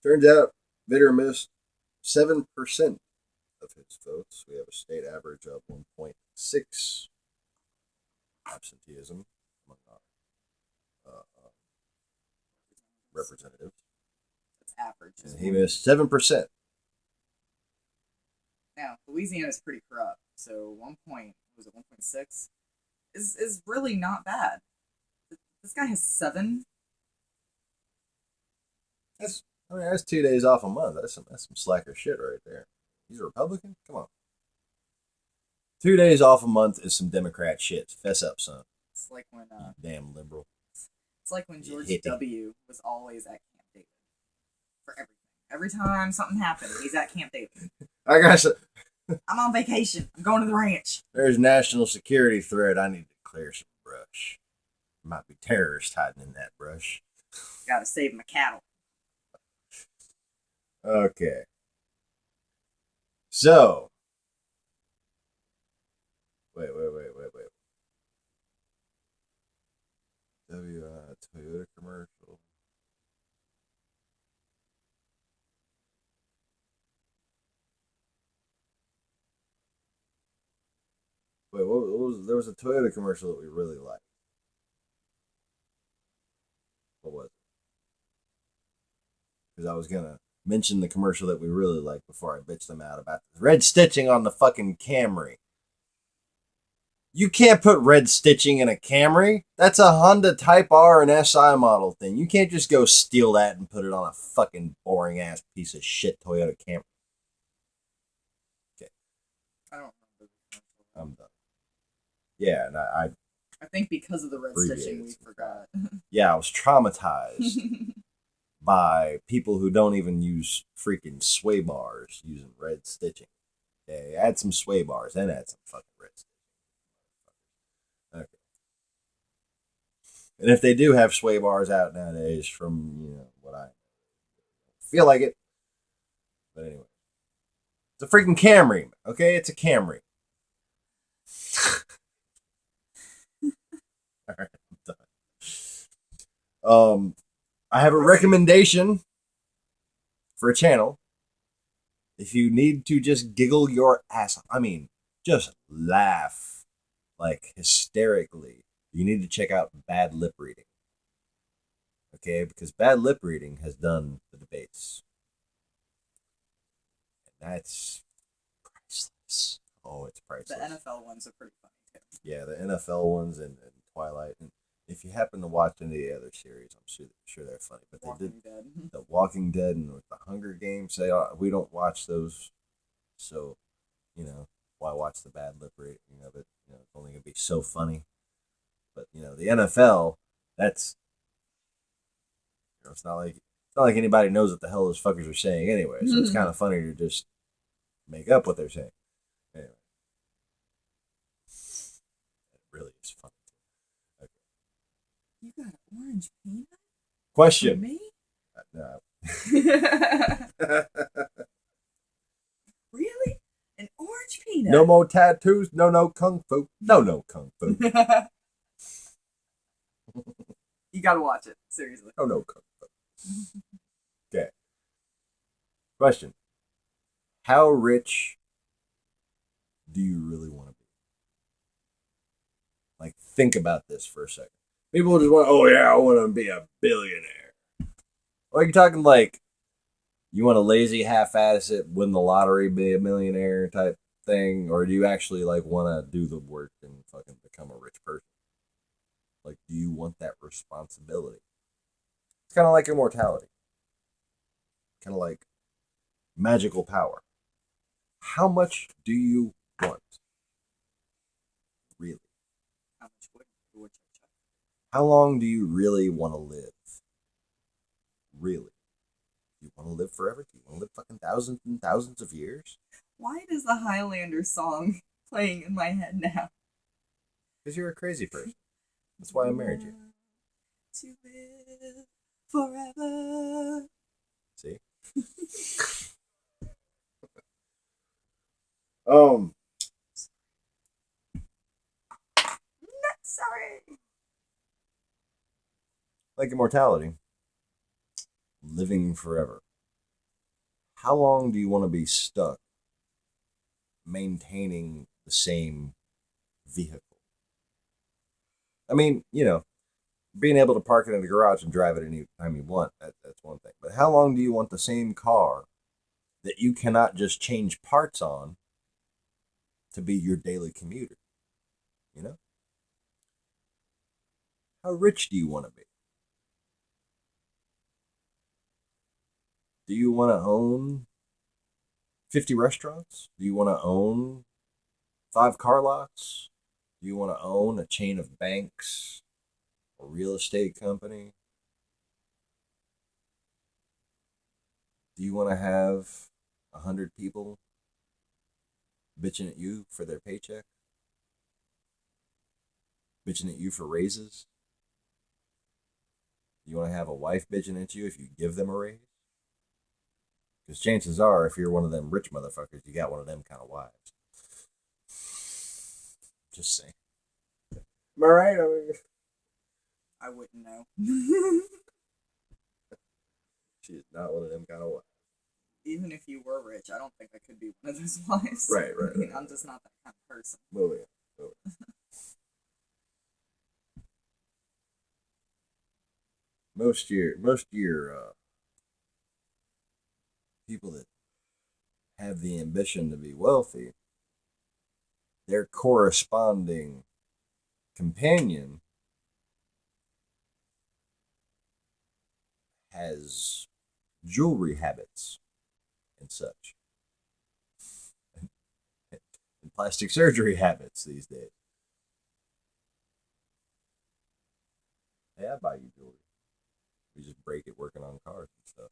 Turns out Vitter missed 7% of his votes. We have a state average of 1.6 absenteeism among our representatives. That's average. And he missed 7%. Now, Louisiana is pretty corrupt, so 1.6 is really not bad. This guy has 7. That's 2 days off a month. That's some slacker shit right there. He's a Republican? Come on. 2 days off a month is some Democrat shit. Fess up, son. It's like when damn liberal. It's like when George W. was always at Camp David for everything. Every time something happened, he's at Camp David. I got some. I'm on vacation. I'm going to the ranch. There's national security threat. I need to clear some brush. Might be terrorists hiding in that brush. Gotta save my cattle. Okay. So. Wait. Toyota commercial. Wait, what was there was a Toyota commercial that we really liked. What was it? Because I was gonna mention the commercial that we really liked before I bitched them out about the red stitching on the fucking Camry. You can't put red stitching in a Camry. That's a Honda Type R and SI model thing. You can't just go steal that and put it on a fucking boring ass piece of shit Toyota Camry. Okay. I don't remember. I'm done. Yeah, and I think because of the red stitching, we forgot. Yeah, I was traumatized by people who don't even use freaking sway bars using red stitching. Okay, add some sway bars, then add some fucking red stitching. Okay. And if they do have sway bars out nowadays, from what I feel like it, but anyway, it's a freaking Camry. Okay, it's a Camry. All right, I'm done. I have a recommendation for a channel. If you need to just giggle your ass off, I mean, just laugh like hysterically, you need to check out Bad Lip Reading. Okay, because bad lip reading has done the debates. And that's priceless. Oh, it's priceless. The NFL ones are pretty funny too. Yeah, the NFL ones and Twilight. And if you happen to watch any of the other series, I'm sure they're funny. But Walking Dead. The Walking Dead and with the Hunger Games. We don't watch those, so why watch the bad lip reading? But it's only gonna be so funny. But the NFL, that's it's not like anybody knows what the hell those fuckers are saying anyway. So it's kind of funny to just make up what they're saying. Anyway, it really is funny. Okay. You got an orange peanut? Question. For me? No. Really? An orange peanut? No more tattoos. No kung fu. No kung fu. You gotta watch it. Seriously. No kung fu. Okay. Question. How rich do you really want to be? Like, think about this for a second. People just want, oh yeah, I want to be a billionaire. Or are you talking like, you want to lazy half-ass it, win the lottery, be a millionaire type thing? Or do you actually like want to do the work and fucking become a rich person? Like, do you want that responsibility? It's kind of like immortality. Kind of like magical power. How much do you want? Really? How much would you check? How long do you really want to live? Really? Do you want to live forever? Do you want to live fucking thousands and thousands of years? Why does the Highlander song playing in my head now? Because you're a crazy person. That's why I married you. To live forever. See? Sorry. Like immortality. Living forever. How long do you want to be stuck maintaining the same vehicle? I mean, being able to park it in the garage and drive it any time you want, that's one thing. But how long do you want the same car that you cannot just change parts on to be your daily commuter? How rich do you want to be? Do you want to own 50 restaurants? Do you want to own 5 car lots? Do you want to own a chain of banks? A real estate company? Do you want to have 100 people bitching at you for their paycheck? Bitching at you for raises? Do you want to have a wife bitching at you if you give them a raise? Because chances are, if you're one of them rich motherfuckers, you got one of them kind of wives. Just saying. Am I right? I wouldn't know. She is not one of them kind of wives. Even if you were rich, I don't think I could be one of those wives. Right. I'm just not that kind of person. Oh, yeah. Most year people that have the ambition to be wealthy, their corresponding companion has jewelry habits and such, and plastic surgery habits these days. Hey, I buy you jewelry. We just break it working on cars and stuff.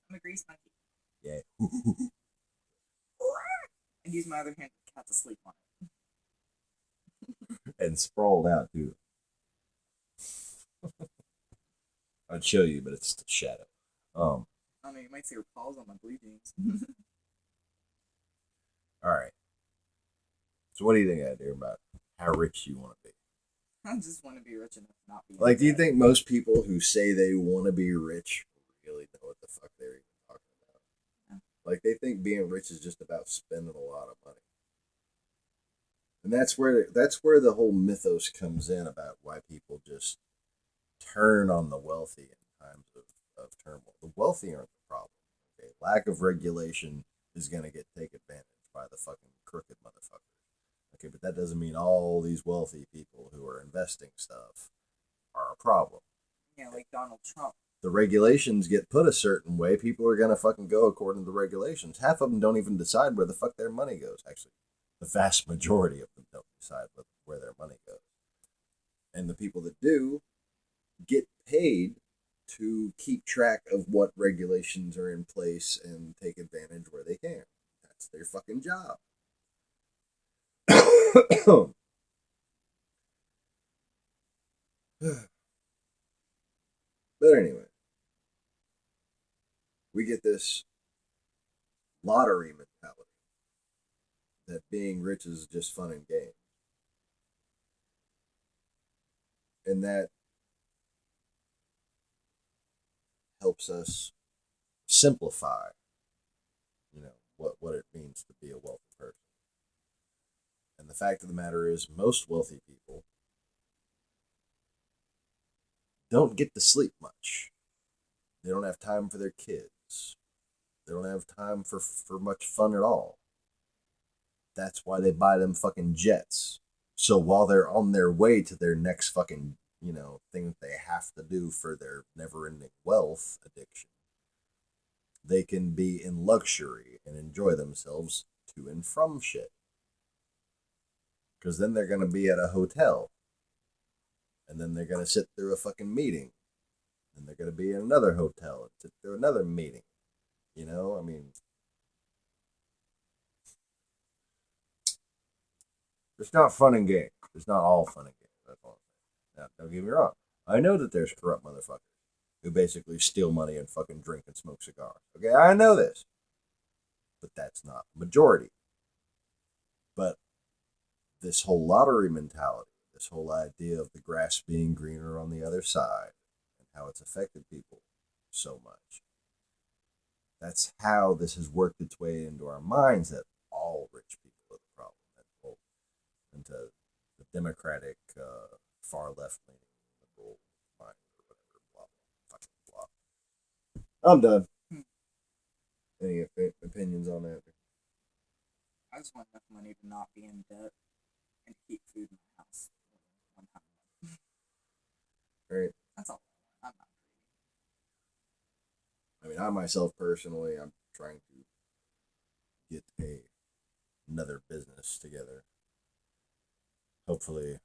I'm a grease monkey. Yeah. And use my other hand to cat to sleep on it. And sprawled out too. I'd show you, but it's just a shadow. I don't know, you might see her paws on my blue jeans. Alright. So what do you think I do about how rich you want to be? I just want to be rich enough to not be. Like, do you think most people who say they want to be rich really know what the fuck they're even talking about? Yeah. Like, they think being rich is just about spending a lot of money. And that's where the whole mythos comes in about why people just turn on the wealthy in times of turmoil. The wealthy aren't the problem. Okay, lack of regulation is going to get taken advantage by the fucking crooked motherfuckers. Okay, but that doesn't mean all these wealthy people who are investing stuff are a problem. Yeah, like Donald Trump. The regulations get put a certain way, people are gonna fucking go according to the regulations. Half of them don't even decide where the fuck their money goes. Actually, the vast majority of them don't decide where their money goes. And the people that do get paid to keep track of what regulations are in place and take advantage where they can. That's their fucking job. But anyway, we get this lottery mentality that being rich is just fun and games. And that helps us simplify, what it means to be a wealthy person. And the fact of the matter is, most wealthy people don't get to sleep much. They don't have time for their kids. They don't have time for much fun at all. That's why they buy them fucking jets. So while they're on their way to their next fucking, thing that they have to do for their never ending wealth addiction, they can be in luxury and enjoy themselves to and from shit. Because then they're going to be at a hotel. And then they're going to sit through a fucking meeting. And they're going to be in another hotel and sit through another meeting. I mean, it's not fun and games. It's not all fun and games. That's all I'm saying. Now, don't get me wrong. I know that there's corrupt motherfuckers who basically steal money and fucking drink and smoke cigars. Okay, I know this. But that's not the majority. But this whole lottery mentality, this whole idea of the grass being greener on the other side, and how it's affected people so much. That's how this has worked its way into our minds, that all rich people are the problem. That whole into the Democratic, far left leaning liberal mind or whatever. Blah blah fucking blah. I'm done. Any opinions on that? I just want enough money to not be in debt and keep food in my house. One time. Right. That's all. I'm not I mean, I myself personally, I'm trying to get another business together. Hopefully,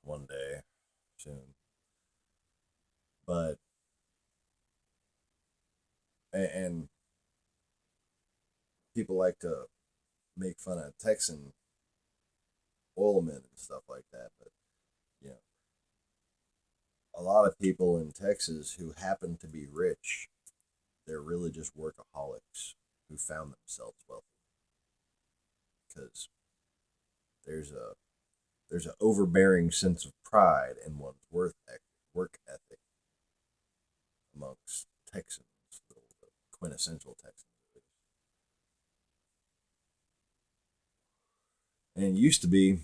one day soon. But and people like to make fun of Texan oilmen and stuff like that, but you know, a lot of people in Texas who happen to be rich, they're really just workaholics who found themselves wealthy because there's an overbearing sense of pride in one's work ethic amongst Texans, the quintessential Texans. And it used to be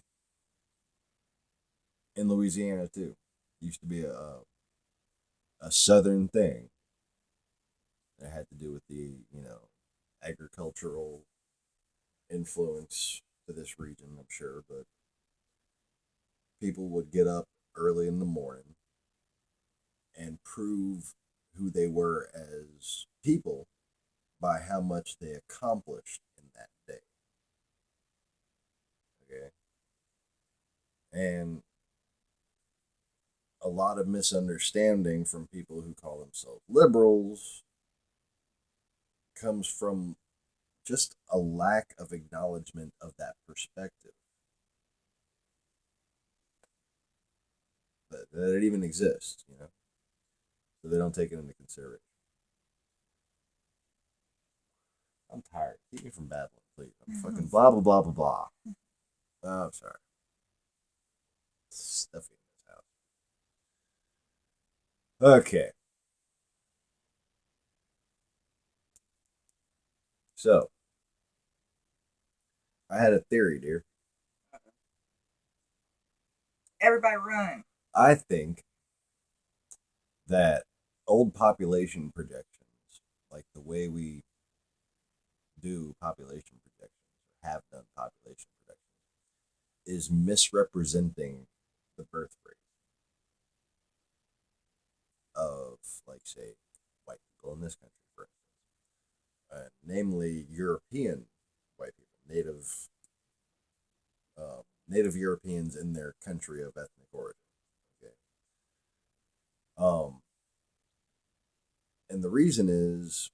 in Louisiana too. It used to be a southern thing. It had to do with the agricultural influence to this region, I'm sure, but people would get up early in the morning and prove who they were as people by how much they accomplished in that day. Okay. And a lot of misunderstanding from people who call themselves liberals comes from just a lack of acknowledgement of that perspective. That it even exists. So they don't take it into consideration. I'm tired. Keep me from babbling, please. I'm fucking blah, blah, blah, blah, blah. Oh, I'm sorry. It's stuffy in this house. Okay. So, I had a theory, dear. Everybody run. I think that old population projections, like the way we do population projections or have done population projections, is misrepresenting the birth rate of, like, say, white people in this country, for instance, namely European white people, native Europeans in their country of ethnic origin. Okay, um, and the reason is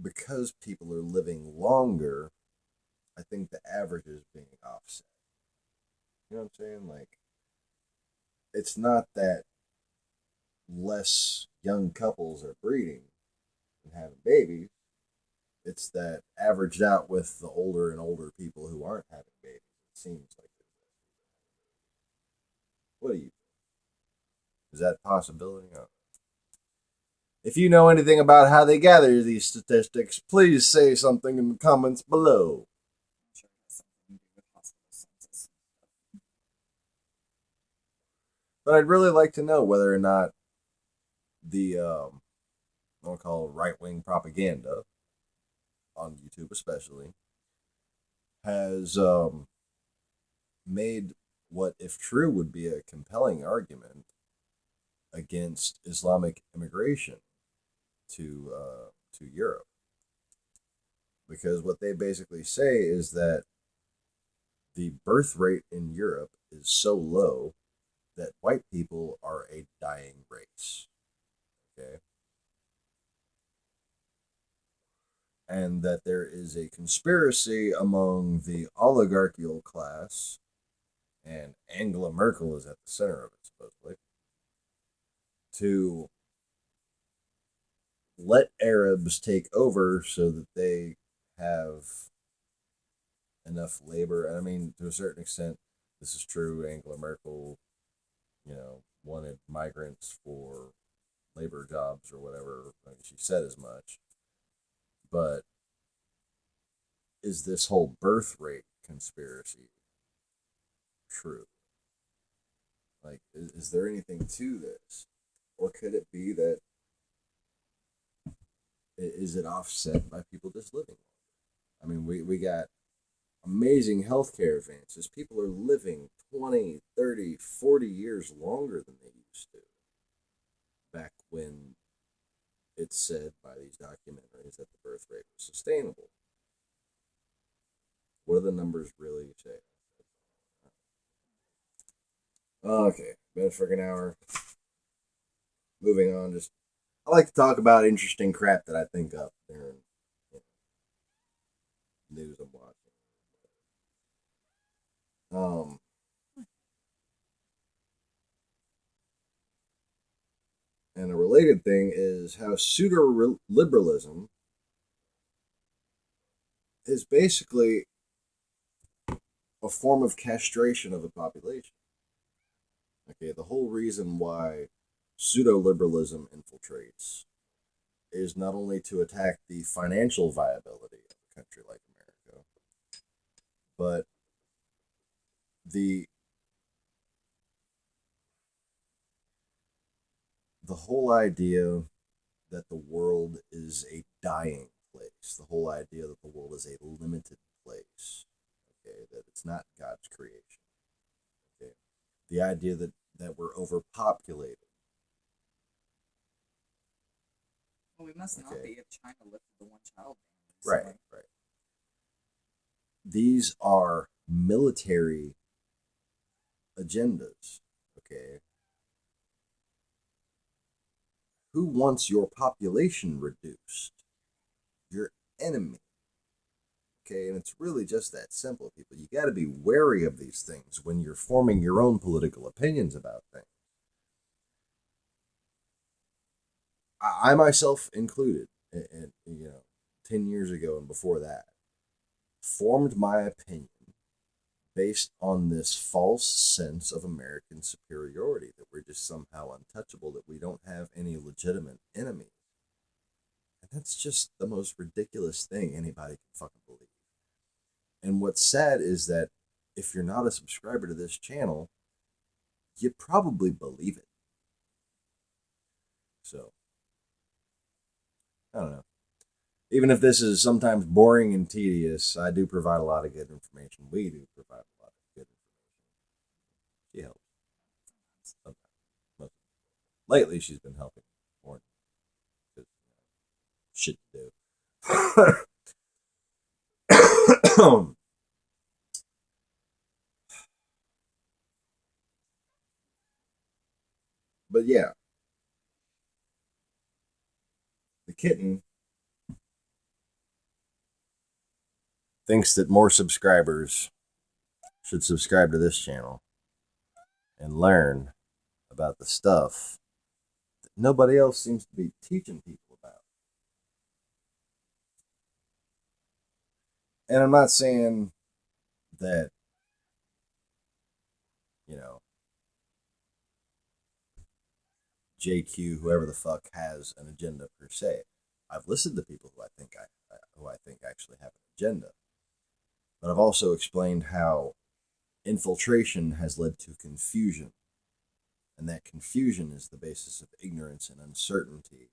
because people are living longer. I think the average is being offset. You know what I'm saying? Like, it's not that less young couples are breeding and having babies. It's that averaged out with the older and older people who aren't having babies. It seems like there's less. What do you think? Is that a possibility? If you know anything about how they gather these statistics, please say something in the comments below. I'm sure it has something to do with hospital census. But I'd really like to know whether or not the I'll call right wing propaganda on YouTube, especially, has made what, if true, would be a compelling argument against Islamic immigration to Europe, because what they basically say is that the birth rate in Europe is so low that white people are a dying race. Okay, and that there is a conspiracy among the oligarchical class, and Angela Merkel is at the center of it, supposedly, to let Arabs take over so that they have enough labor. And I mean, to a certain extent, this is true. Angela Merkel, wanted migrants for labor jobs or whatever. I mean, she said as much. But is this whole birth rate conspiracy true? Like, is there anything to this? Or could it be that, is it offset by people just living longer? I mean, we got amazing healthcare advances. People are living 20, 30, 40 years longer than they used to back when it's said by these documentaries that the birth rate was sustainable. What do the numbers really say? Okay, been a freaking hour. Moving on. Just, I like to talk about interesting crap that I think up during, news I'm watching. Um, and a related thing is how pseudo liberalism is basically a form of castration of the population. Okay, the whole reason why pseudo liberalism infiltrates is not only to attack the financial viability of a country like America, but the the whole idea that the world is a dying place, the whole idea that the world is a limited place, okay, that it's not God's creation, okay, the idea that we're overpopulated. Well, we must not Okay. be if China lifted the one child ban. Right, right. These are military agendas, okay? Who wants your population reduced? Your enemy. Okay, and it's really just that simple, people. You got to be wary of these things when you're forming your own political opinions about things. I myself included, and 10 years ago and before that, formed my opinion based on this false sense of American superiority, that we're just somehow untouchable, that we don't have any legitimate enemies. And that's just the most ridiculous thing anybody can fucking believe. And what's sad is that if you're not a subscriber to this channel, you probably believe it. So, I don't know. Even if this is sometimes boring and tedious, I do provide a lot of good information. We do provide a lot of good information. She helps. Sometimes. Lately, she's been helping more. Shit to do. But yeah, the kitten thinks that more subscribers should subscribe to this channel and learn about the stuff that nobody else seems to be teaching people about. And I'm not saying that, you know, JQ, whoever the fuck, has an agenda per se. I've listened to people who I think actually have an agenda, but I've also explained how infiltration has led to confusion, and that confusion is the basis of ignorance and uncertainty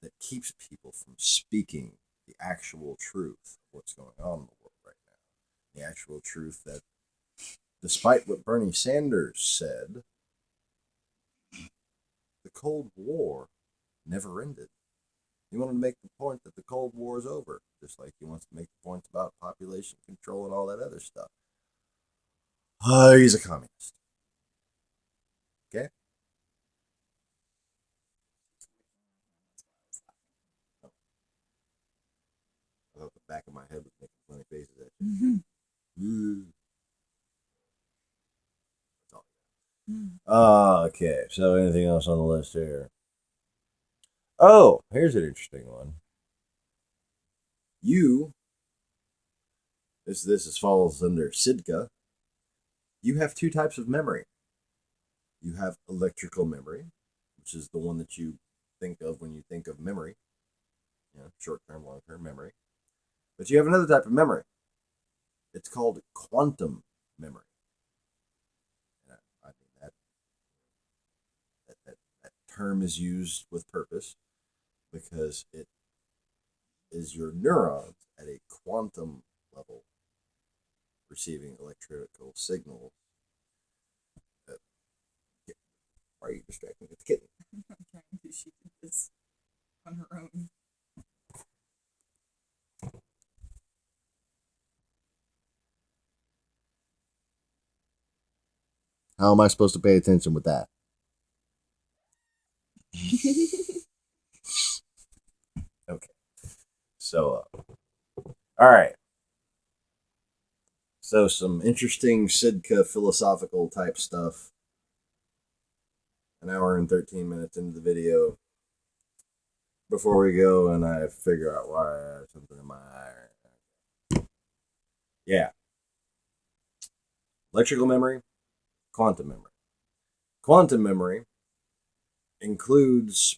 that keeps people from speaking the actual truth of what's going on in the world right now. The actual truth that, despite what Bernie Sanders said, the Cold War never ended. He wanted to make the point that the Cold War is over, just like he wants to make the points about population control and all that other stuff. He's a communist. Okay? I thought the back of my head was making funny faces at you. Mm-hmm. Okay, so anything else on the list here? Oh, here's an interesting one. This falls under sydka. You have two types of memory. You have electrical memory, which is the one that you think of when you think of memory, short-term, long-term memory. But you have another type of memory. It's called quantum memory. And I mean that term is used with purpose because it is your neurons at a quantum level receiving electrical signals. Why are you distracting me? It's kitten. I'm trying to. She did this on her own. How am I supposed to pay attention with that? Okay. So, all right. So, some interesting Sidka philosophical type stuff. An hour and 13 minutes into the video. Before we go, and I figure out why I have something in my eye. Yeah. Electrical memory, quantum memory. Quantum memory includes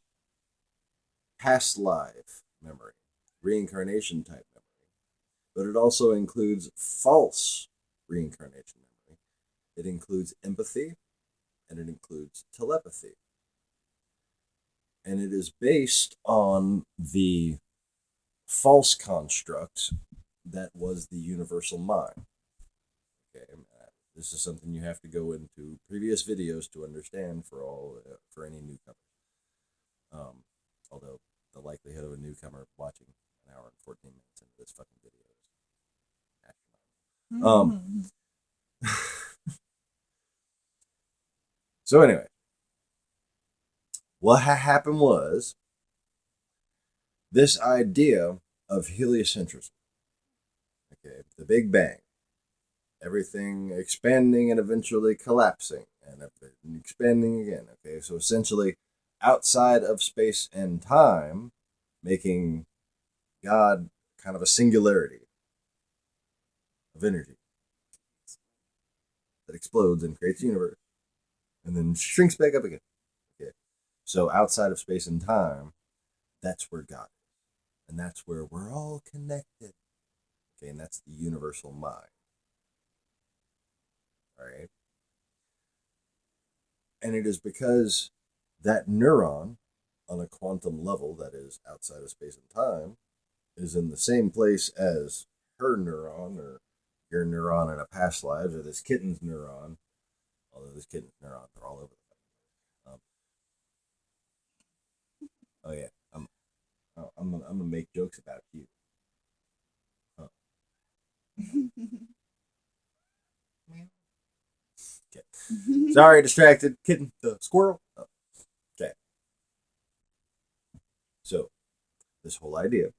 past life memory, reincarnation type memory, but it also includes false reincarnation memory. It includes empathy, and it includes telepathy. And it is based on the false construct that was the universal mind. Okay, this is something you have to go into previous videos to understand for any newcomer. Although the likelihood of a newcomer watching an hour and 14 minutes into this fucking video is astronomical. So anyway, what happened was this idea of heliocentrism. Okay, the Big Bang. Everything expanding and eventually collapsing, and expanding again. Okay, so essentially outside of space and time, making God kind of a singularity of energy that explodes and creates the universe and then shrinks back up again. Okay, so outside of space and time, that's where God is, and that's where we're all connected. Okay, and that's the universal mind. All right. And it is because that neuron on a quantum level that is outside of space and time is in the same place as her neuron or your neuron in a past lives or this kitten's neuron, although this kitten's neurons are all over the place. Oh yeah, I'm gonna make jokes about you. Huh. Okay. Sorry, distracted kitten. The squirrel. Oh, okay. So this whole idea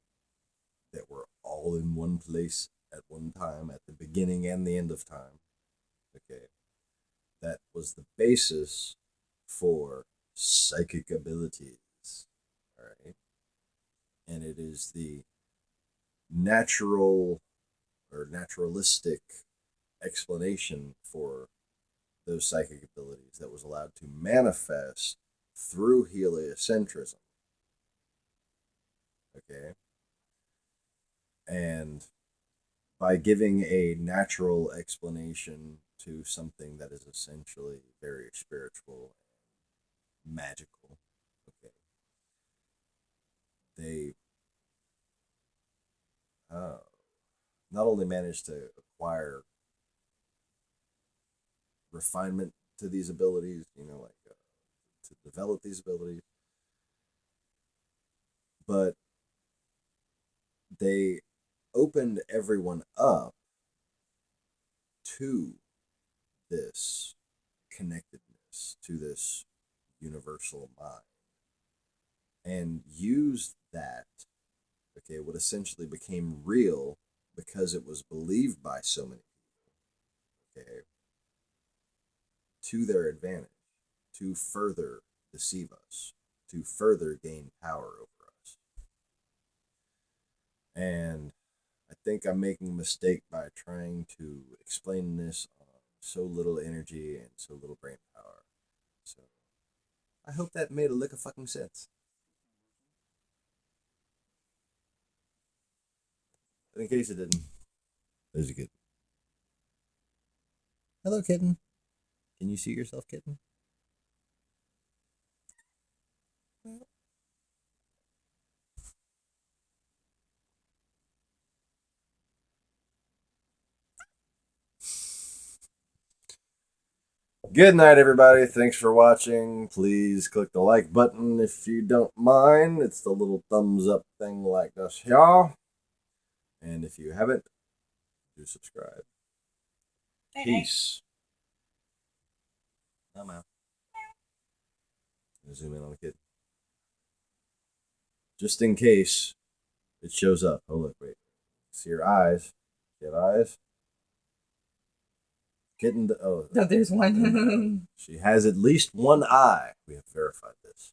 that we're all in one place at one time, at the beginning and the end of time. Okay, that was the basis for psychic abilities. All right, and it is the natural or naturalistic explanation for those psychic abilities that was allowed to manifest through heliocentrism. Okay, and by giving a natural explanation to something that is essentially very spiritual and magical, okay, they not only managed to acquire refinement to these abilities, to develop these abilities, but they opened everyone up to this connectedness, to this universal mind, and used that, okay, what essentially became real because it was believed by so many people, okay, to their advantage, to further deceive us, to further gain power over us. And I think I'm making a mistake by trying to explain this on so little energy and so little brain power. So I hope that made a lick of fucking sense. But in case it didn't, there's a kitten. Hello, kitten. Can you see yourself, kitten? Good night, everybody. Thanks for watching. Please click the like button if you don't mind. It's the little thumbs up thing like this, y'all. And if you haven't, do subscribe. Peace. I'm out. Zoom in on the kid. Just in case it shows up. Oh, look, wait. See her eyes. She have eyes? Kitten. Oh, No, there's one. she has at least one eye. We have verified this.